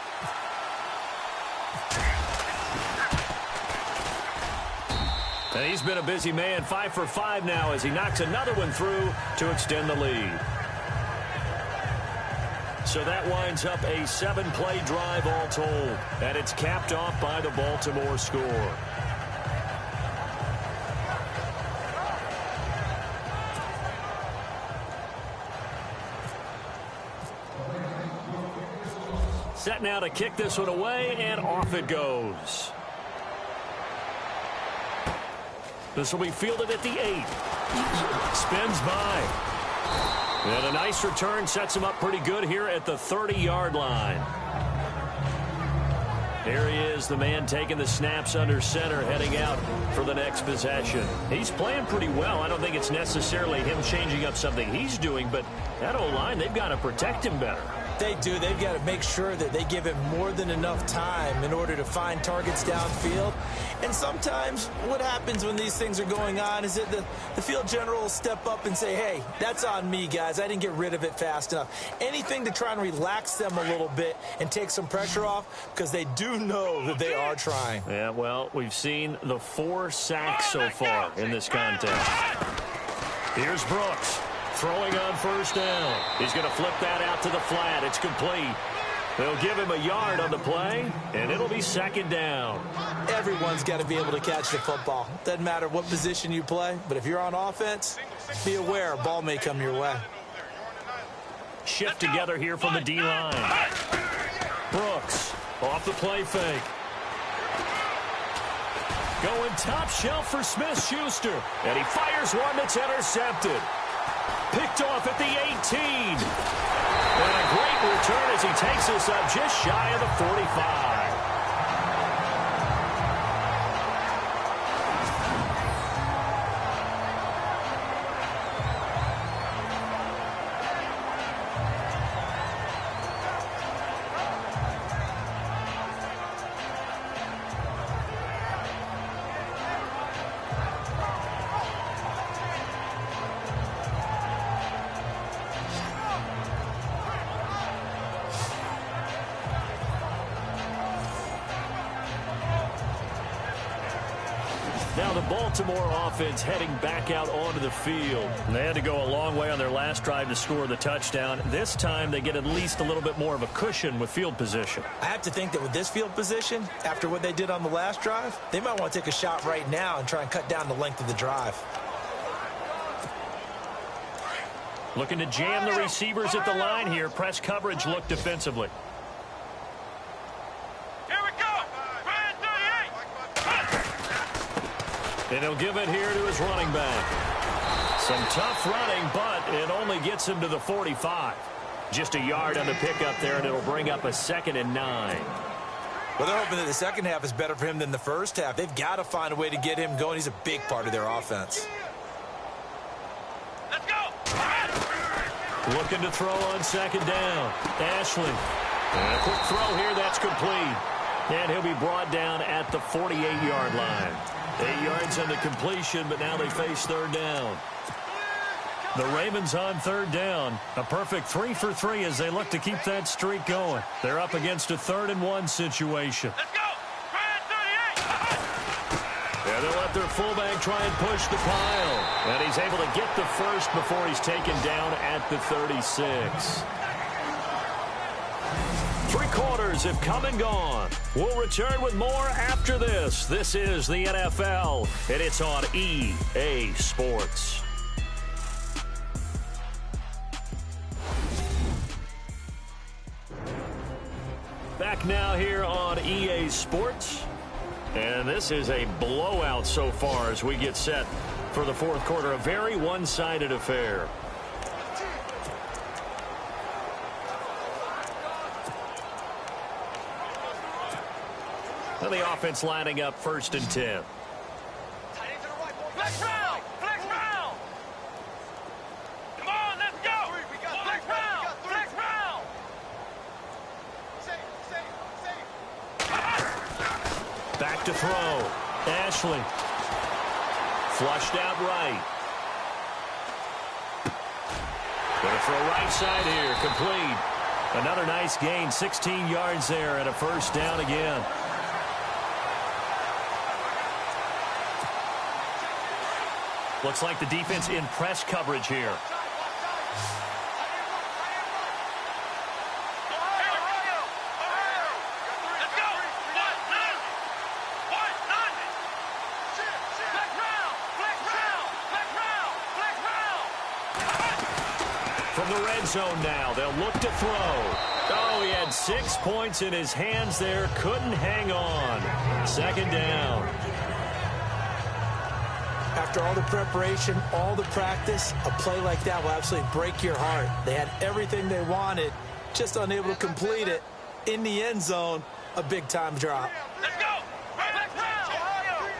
And he's been a busy man, 5 for 5 now as he knocks another one through to extend the lead. So that winds up a 7-play drive all told. And it's capped off by the Baltimore score. Set now to kick this one away, and off it goes. This will be fielded at the 8. Spins by. And a nice return sets him up pretty good here at the 30-yard line. Here he is, the man taking the snaps under center, heading out for the next possession. He's playing pretty well. I don't think it's necessarily him changing up something he's doing, but that O-line, they've got to protect him better. They do. They've got to make sure that they give him more than enough time in order to find targets downfield. And sometimes what happens when these things are going on is that the field general will step up and say, hey, that's on me, guys. I didn't get rid of it fast enough. Anything to try and relax them a little bit and take some pressure off, because they do know that they are trying. Yeah, well, we've seen the 4 sacks so far in this contest. Here's Brooks. Throwing on first down. He's going to flip that out to the flat. It's complete. They'll give him a yard on the play, and it'll be second down. Everyone's got to be able to catch the football. Doesn't matter what position you play, but if you're on offense, be aware a ball may come your way. Shift together here from the D-line. Brooks off the play fake. Going top shelf for Smith-Schuster, and he fires one that's intercepted. Picked off at the 18. And a great return as he takes us up just shy of the 45. Now the Baltimore offense heading back out onto the field. They had to go a long way on their last drive to score the touchdown. This time they get at least a little bit more of a cushion with field position. I have to think that with this field position, after what they did on the last drive, they might want to take a shot right now and try and cut down the length of the drive. Looking to jam the receivers at the line here. Press coverage look defensively. And he'll give it here to his running back. Some tough running, but it only gets him to the 45. Just a yard on the pickup there, and it'll bring up a 2nd and 9. Well, they're hoping that the second half is better for him than the first half. They've got to find a way to get him going. He's a big part of their offense. Let's go! Looking to throw on 2nd down. Ashley. And a quick throw here, that's complete. And he'll be brought down at the 48-yard line. 8 yards on the completion, but now they face 3rd down. The Ravens on 3rd down. A perfect 3 for 3 as they look to keep that streak going. They're up against a 3rd and 1 situation. Let's go! Brad 38! And they'll let their fullback try and push the pile. And he's able to get the first before he's taken down at the 36. 3 quarters have come and gone. We'll return with more after this. This is the NFL, and it's on EA Sports. Back now here on EA Sports. And this is a blowout so far as we get set for the 4th quarter. A very one-sided affair. And the offense lining up 1st and 10. Flex round! Flex round! Come on, let's go! Flex round! Flex round! Back to throw. Ashley. Flushed out right. Going to throw right side here. Complete. Another nice gain. 16 yards there and a 1st down again. Looks like the defense in press coverage here. From the red zone now, they'll look to throw. Oh, he had 6 points in his hands there. Couldn't hang on. 2nd down. after all the preparation, all the practice, a play like that will absolutely break your heart. They had everything they wanted, just unable to complete it. In the end zone, a big-time drop. Let's go! Next round! Ohio!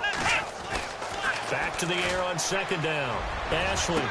Let's go! Back to the air on second down. Ashley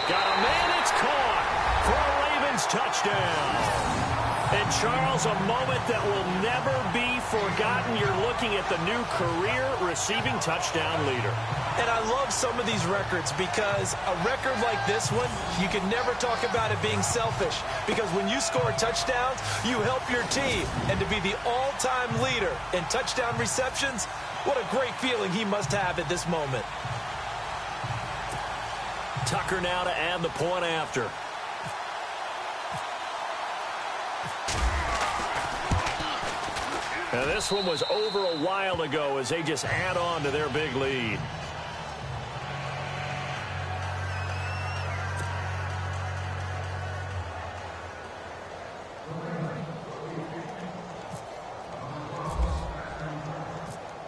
got a man. It's caught for a Ravens touchdown. And, Charles, a moment that will never be forgotten. You're looking at the new career receiving touchdown leader. And I love some of these records because a record like this one, you can never talk about it being selfish, because when you score touchdowns, you help your team. And to be the all-time leader in touchdown receptions, what a great feeling he must have at this moment. Tucker now to add the point after. Now, this one was over a while ago as they just add on to their big lead.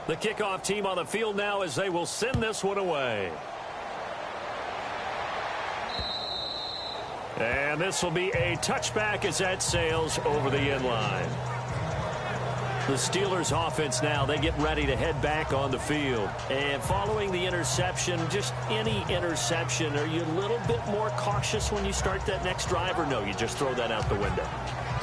The kickoff team on the field now as they will send this one away. And this will be a touchback as that sails over the end line. The Steelers offense now, they get ready to head back on the field. And following the interception, just any interception, are you a little bit more cautious when you start that next drive, or no, you just throw that out the window?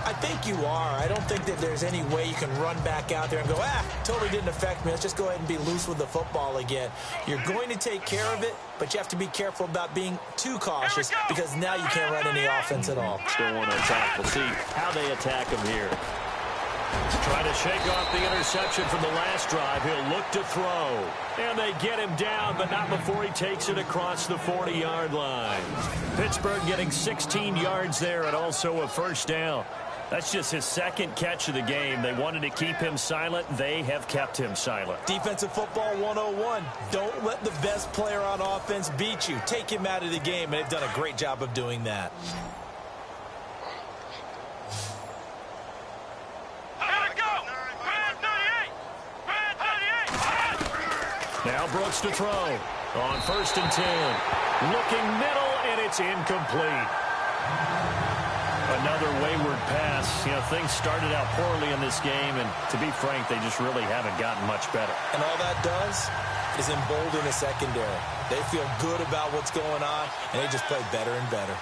I think you are. I don't think that there's any way you can run back out there and go, totally didn't affect me. Let's just go ahead and be loose with the football again. You're going to take care of it, but you have to be careful about being too cautious, because now you can't run any offense at all. Still want to attack. We'll see how they attack him here. Trying to shake off the interception from the last drive. He'll look to throw. And they get him down, but not before he takes it across the 40-yard line. Pittsburgh getting 16 yards there and also a first down. That's just his second catch of the game. They wanted to keep him silent. They have kept him silent. Defensive football 101. Don't let the best player on offense beat you. Take him out of the game, and they've done a great job of doing that. Now Brooks to throw on 1st and 10. Looking middle, and it's incomplete. Another wayward pass. You know, things started out poorly in this game, and to be frank, they just really haven't gotten much better. And all that does is embolden the secondary. They feel good about what's going on, and they just play better and better.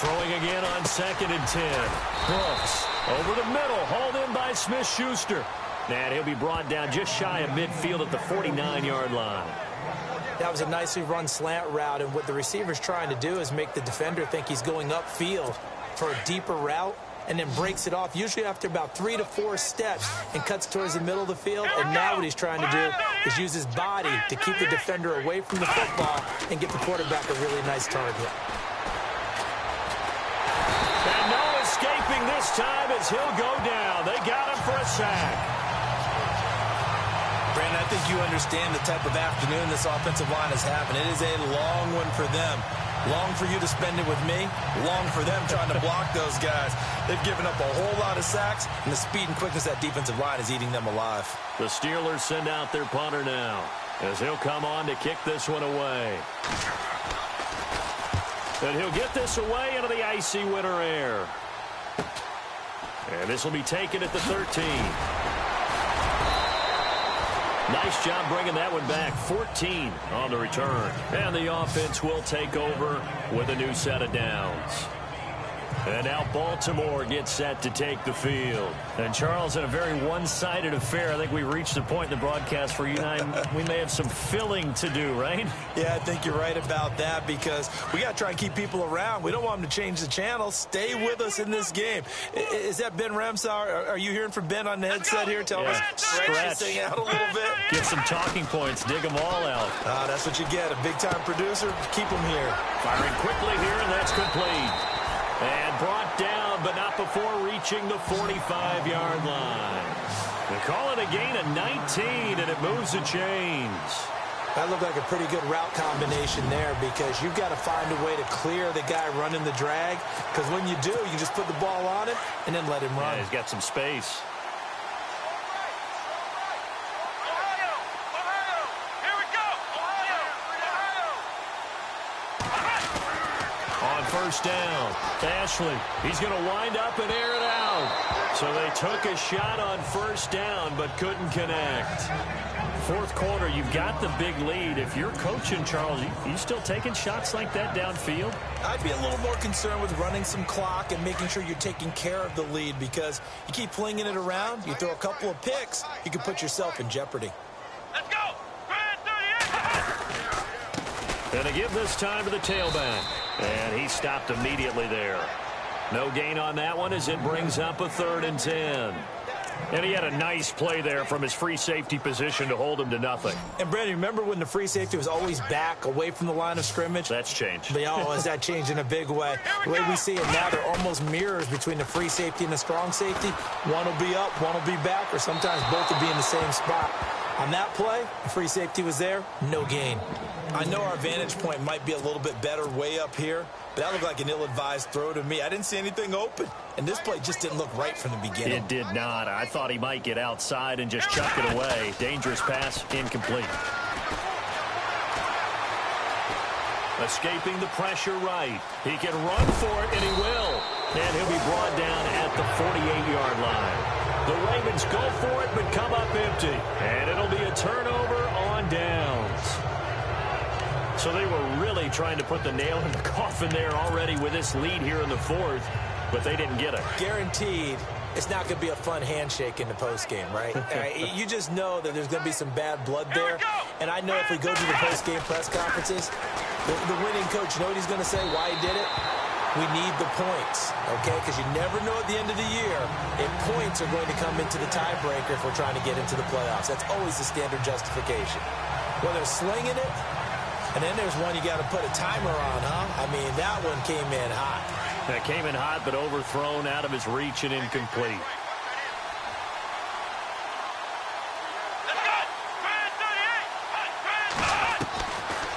Throwing again on 2nd and 10. Brooks over the middle, hauled in by Smith-Schuster. And he'll be brought down just shy of midfield at the 49-yard line. That was a nicely run slant route, and what the receiver's trying to do is make the defender think he's going upfield for a deeper route, and then breaks it off, usually after about 3 to 4 steps, and cuts towards the middle of the field. And now what he's trying to do is use his body to keep the defender away from the football and get the quarterback a really nice target. And no escaping this time as he'll go down. They got him for a sack. Brandon, I think you understand the type of afternoon this offensive line is having. It is a long one for them. Long for you to spend it with me. Long for them trying to block those guys. They've given up a whole lot of sacks, and the speed and quickness of that defensive line is eating them alive. The Steelers send out their punter now as he'll come on to kick this one away. And he'll get this away into the icy winter air. And this will be taken at the 13. Nice job bringing that one back. 14 on the return. And the offense will take over with a new set of downs. And now Baltimore gets set to take the field. And, Charles, in a very one-sided affair, I think we reached the point in the broadcast where you and I, we may have some filling to do, right? Yeah, I think you're right about that, because we got to try and keep people around. We don't want them to change the channel. Stay with us in this game. Is that Ben Ramsauer? Are you hearing from Ben on the headset here? Tell us. Stretch this thing out a little bit. Get some talking points. Dig them all out. That's what you get. A big-time producer. Keep them here. Firing quickly here, and that's complete. And brought down, but not before reaching the 45-yard line. They call it a gain of 19, and it moves the chains. That looked like a pretty good route combination there because you've got to find a way to clear the guy running the drag, because when you do, you just put the ball on him and then let him run. Yeah, he's got some space. On first down, Ashley, he's going to wind up and air it out. So they took a shot on first down but couldn't connect. Fourth quarter, you've got the big lead. If you're coaching, Charles, you still taking shots like that downfield? I'd be a little more concerned with running some clock and making sure you're taking care of the lead, because you keep flinging it around, you throw a couple of picks, you can put yourself in jeopardy. Let's go! Going to give this time to the tailback. And he stopped immediately there. No gain on that one as it brings up a 3rd and 10. And he had a nice play there from his free safety position to hold him to nothing. And, Brandon, remember when the free safety was always back away from the line of scrimmage? That's changed. But, has that changed in a big way? The way we see it now, they're almost mirrors between the free safety and the strong safety. One will be up, one will be back, or sometimes both will be in the same spot. On that play, the free safety was there, no gain. I know our vantage point might be a little bit better way up here, but that looked like an ill-advised throw to me. I didn't see anything open, and this play just didn't look right from the beginning. It did not. I thought he might get outside and just chuck it away. Dangerous pass, incomplete. Escaping the pressure right. He can run for it, and he will. And he'll be brought down at the 48-yard line. The Ravens go for it, but come up empty. And it'll be a turnover on downs. So they were really trying to put the nail in the coffin there already with this lead here in the 4th, but they didn't get it. Guaranteed it's not going to be a fun handshake in the postgame, right? You just know that there's going to be some bad blood there. And I know if we go to the postgame press conferences, the winning coach, you know what he's going to say, why he did it? We need the points, okay? Because you never know at the end of the year if points are going to come into the tiebreaker if we're trying to get into the playoffs. That's always the standard justification. Well, they're slinging it, and then there's one you got to put a timer on, huh? I mean, that one came in hot. That came in hot, but overthrown out of his reach and incomplete.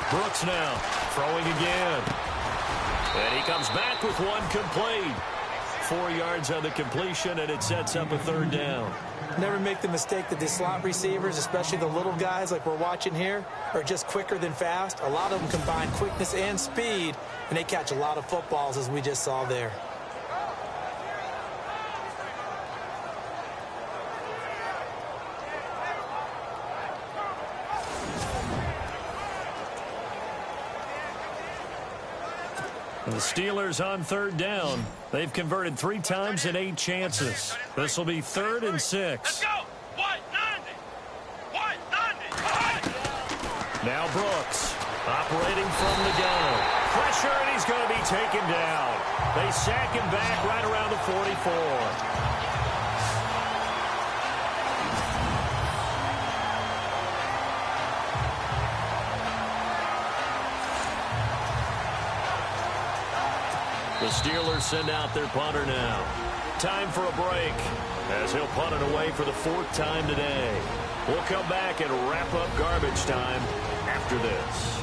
Brooks now throwing again. And he comes back with one complete. 4 yards on the completion, and it sets up a 3rd down. Never make the mistake that the slot receivers, especially the little guys like we're watching here, are just quicker than fast. A lot of them combine quickness and speed, and they catch a lot of footballs, as we just saw there. The Steelers on 3rd down. They've converted 3 times in 8 chances. This will be 3rd and 6. Let's go! 190! 190! Now Brooks operating from the gun. Pressure, and he's going to be taken down. They sack him back right around the 44. The Steelers send out their punter now. Time for a break as he'll punt it away for the 4th time today. We'll come back and wrap up garbage time after this.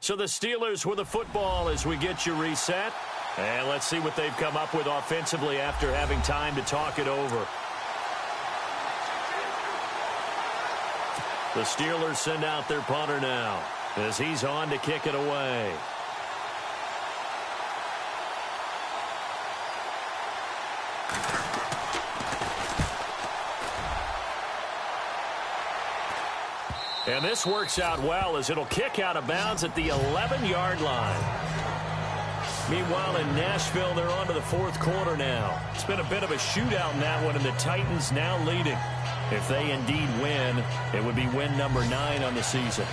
So the Steelers with the football as we get you reset. And let's see what they've come up with offensively after having time to talk it over. The Steelers send out their punter now as he's on to kick it away. And this works out well as it'll kick out of bounds at the 11-yard line. Meanwhile, in Nashville, they're on to the 4th quarter now. It's been a bit of a shootout in that one, and the Titans now leading. If they indeed win, it would be win number 9 on the season.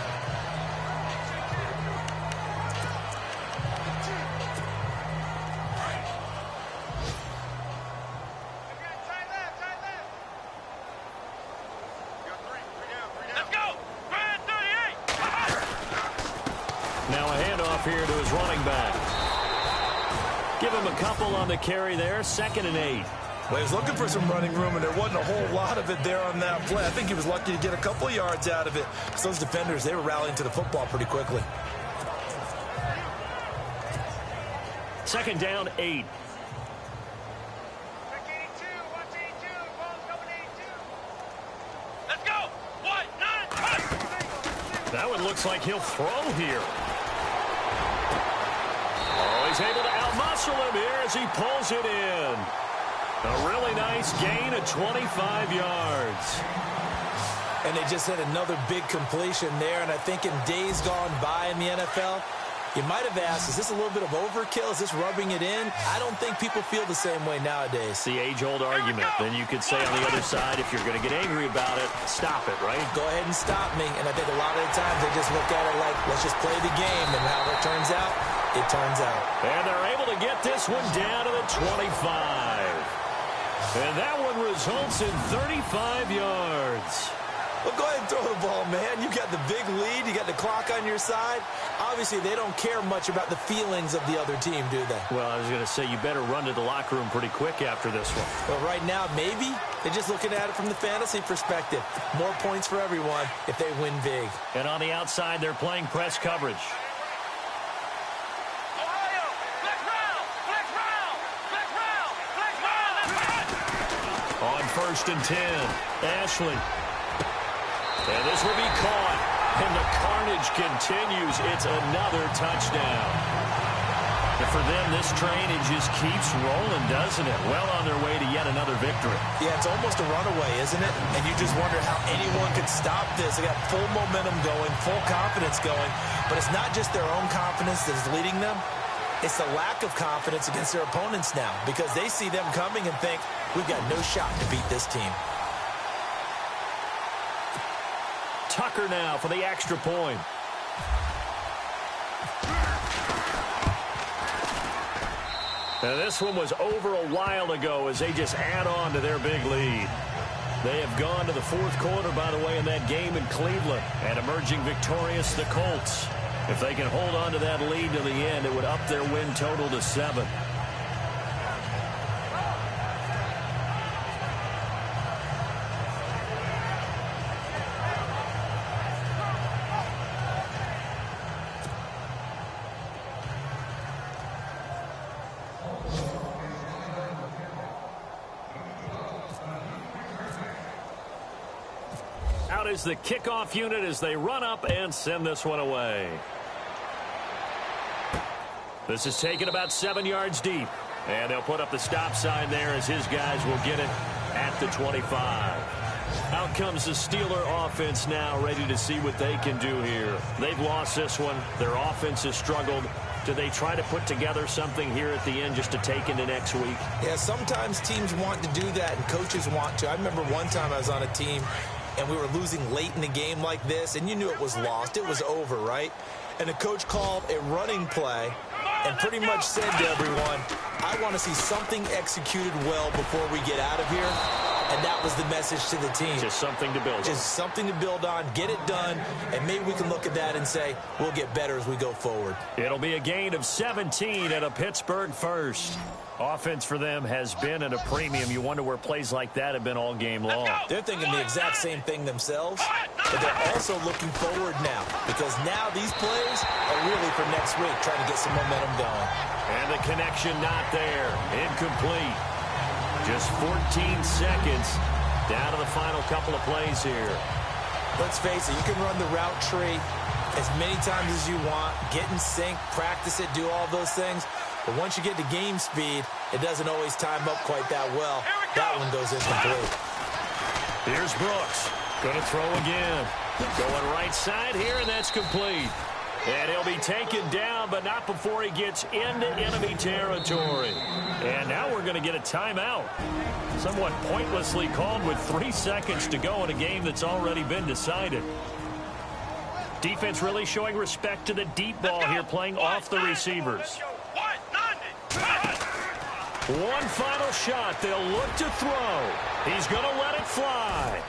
Now a handoff here to his running back. Give him a couple on the carry there. 2nd and 8. Well, he was looking for some running room, and there wasn't a whole lot of it there on that play. I think he was lucky to get a couple yards out of it, because those defenders, they were rallying to the football pretty quickly. Second down, 8. Let's go. 1, 9, That one looks like he'll throw here. Oh, he's able to outmuscle him here as he pulls it in. A really nice gain of 25 yards. And they just had another big completion there, and I think in days gone by in the NFL, you might have asked, is this a little bit of overkill? Is this rubbing it in? I don't think people feel the same way nowadays. It's the age-old argument. Then you could say on the other side, if you're going to get angry about it, stop it, right? Go ahead and stop me. And I think a lot of the times they just look at it like, let's just play the game. And however it turns out, it turns out. And they're able to get this one down to the 25. And that one results in 35 yards. Well, go ahead and throw the ball, man. You got the big lead. You got the clock on your side. Obviously, they don't care much about the feelings of the other team, do they? Well, I was going to say you better run to the locker room pretty quick after this one. Well, right now, maybe. They're just looking at it from the fantasy perspective. More points for everyone if they win big. And on the outside, they're playing press coverage. Ohio, flex round, flex round, flex round, flex round. On 1st and 10, Ashley. And this will be caught. And the carnage continues. It's another touchdown. And for them, this train, it just keeps rolling, doesn't it? Well on their way to yet another victory. Yeah, it's almost a runaway, isn't it? And you just wonder how anyone could stop this. They got full momentum going, full confidence going. But it's not just their own confidence that is leading them. It's the lack of confidence against their opponents now, because they see them coming and think, we've got no shot to beat this team. Tucker now for the extra point. And this one was over a while ago as they just add on to their big lead. They have gone to the 4th quarter, by the way, in that game in Cleveland. And emerging victorious, the Colts. If they can hold on to that lead to the end, it would up their win total to 7. Out is the kickoff unit as they run up and send this one away. This is taken about 7 yards deep. And they'll put up the stop sign there as his guys will get it at the 25. Out comes the Steeler offense now, ready to see what they can do here. They've lost this one. Their offense has struggled. Do they try to put together something here at the end just to take into next week? Yeah, sometimes teams want to do that and coaches want to. I remember one time I was on a team and we were losing late in the game like this, and you knew it was lost. It was over, right? And the coach called a running play and pretty much said to everyone, I want to see something executed well before we get out of here. And that was the message to the team. Just something to build on. Just something to build on, get it done, and maybe we can look at that and say, we'll get better as we go forward. It'll be a gain of 17 at a Pittsburgh first. Offense for them has been at a premium. You wonder where plays like that have been all game long. They're thinking the exact same thing themselves, but they're also looking forward now, because now these plays are really for next week, trying to get some momentum going. And the connection not there. Incomplete. Just 14 seconds down to the final couple of plays here. Let's face it, you can run the route tree as many times as you want, get in sync, practice it, do all those things. But once you get to game speed, it doesn't always time up quite that well. That one goes incomplete. Here's Brooks. Going to throw again. Going right side here, and that's complete. And he'll be taken down, but not before he gets into enemy territory. And now we're going to get a timeout. Somewhat pointlessly called with 3 seconds to go in a game that's already been decided. Defense really showing respect to the deep ball here, playing off the receivers. One final shot. They'll look to throw. He's going to let it fly.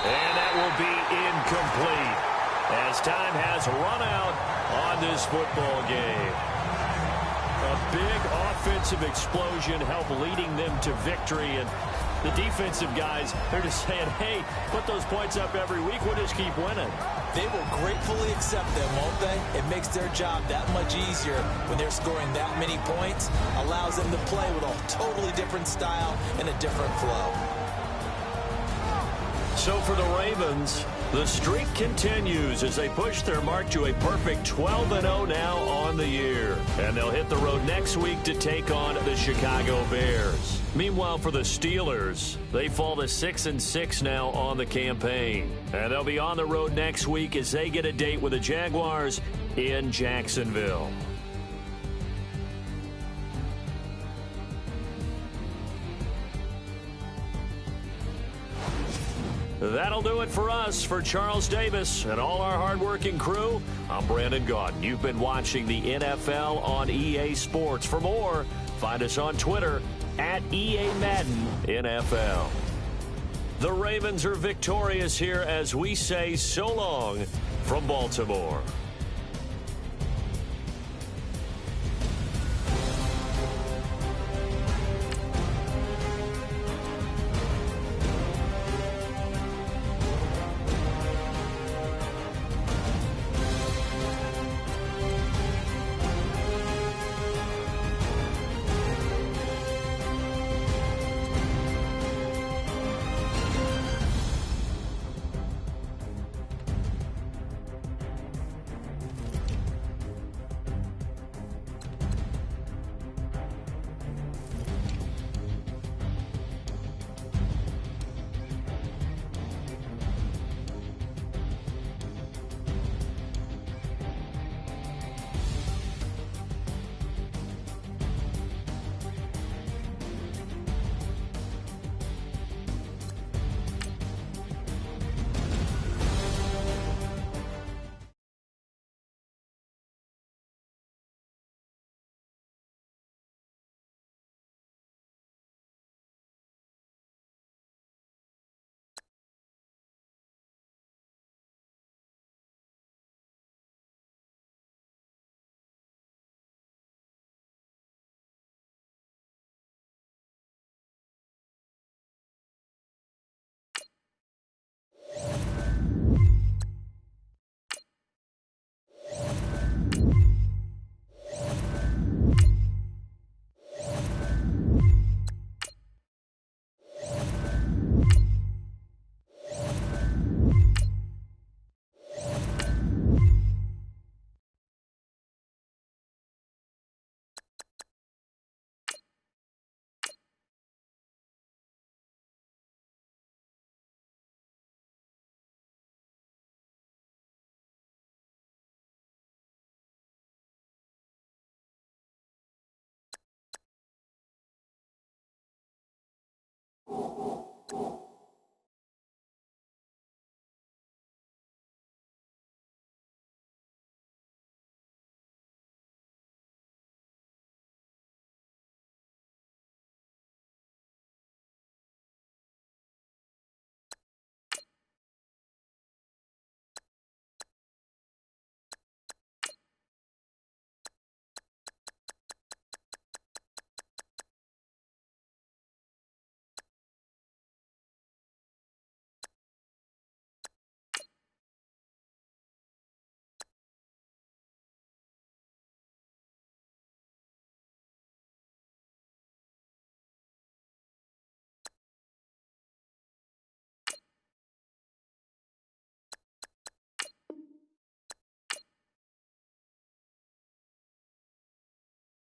And that will be incomplete, as time has run out on this football game. A big offensive explosion help leading them to victory. And the defensive guys, they're just saying, hey, put those points up every week. We'll just keep winning. They will gratefully accept them, won't they? It makes their job that much easier when they're scoring that many points. Allows them to play with a totally different style and a different flow. So for the Ravens, the streak continues as they push their mark to a perfect 12-0 now on the year. And they'll hit the road next week to take on the Chicago Bears. Meanwhile, for the Steelers, they fall to 6-6 now on the campaign. And they'll be on the road next week as they get a date with the Jaguars in Jacksonville. That'll do it for us. For Charles Davis and all our hardworking crew, I'm Brandon Gaudin. You've been watching the NFL on EA Sports. For more, find us on Twitter at EA Madden NFL. The Ravens are victorious here as we say so long from Baltimore.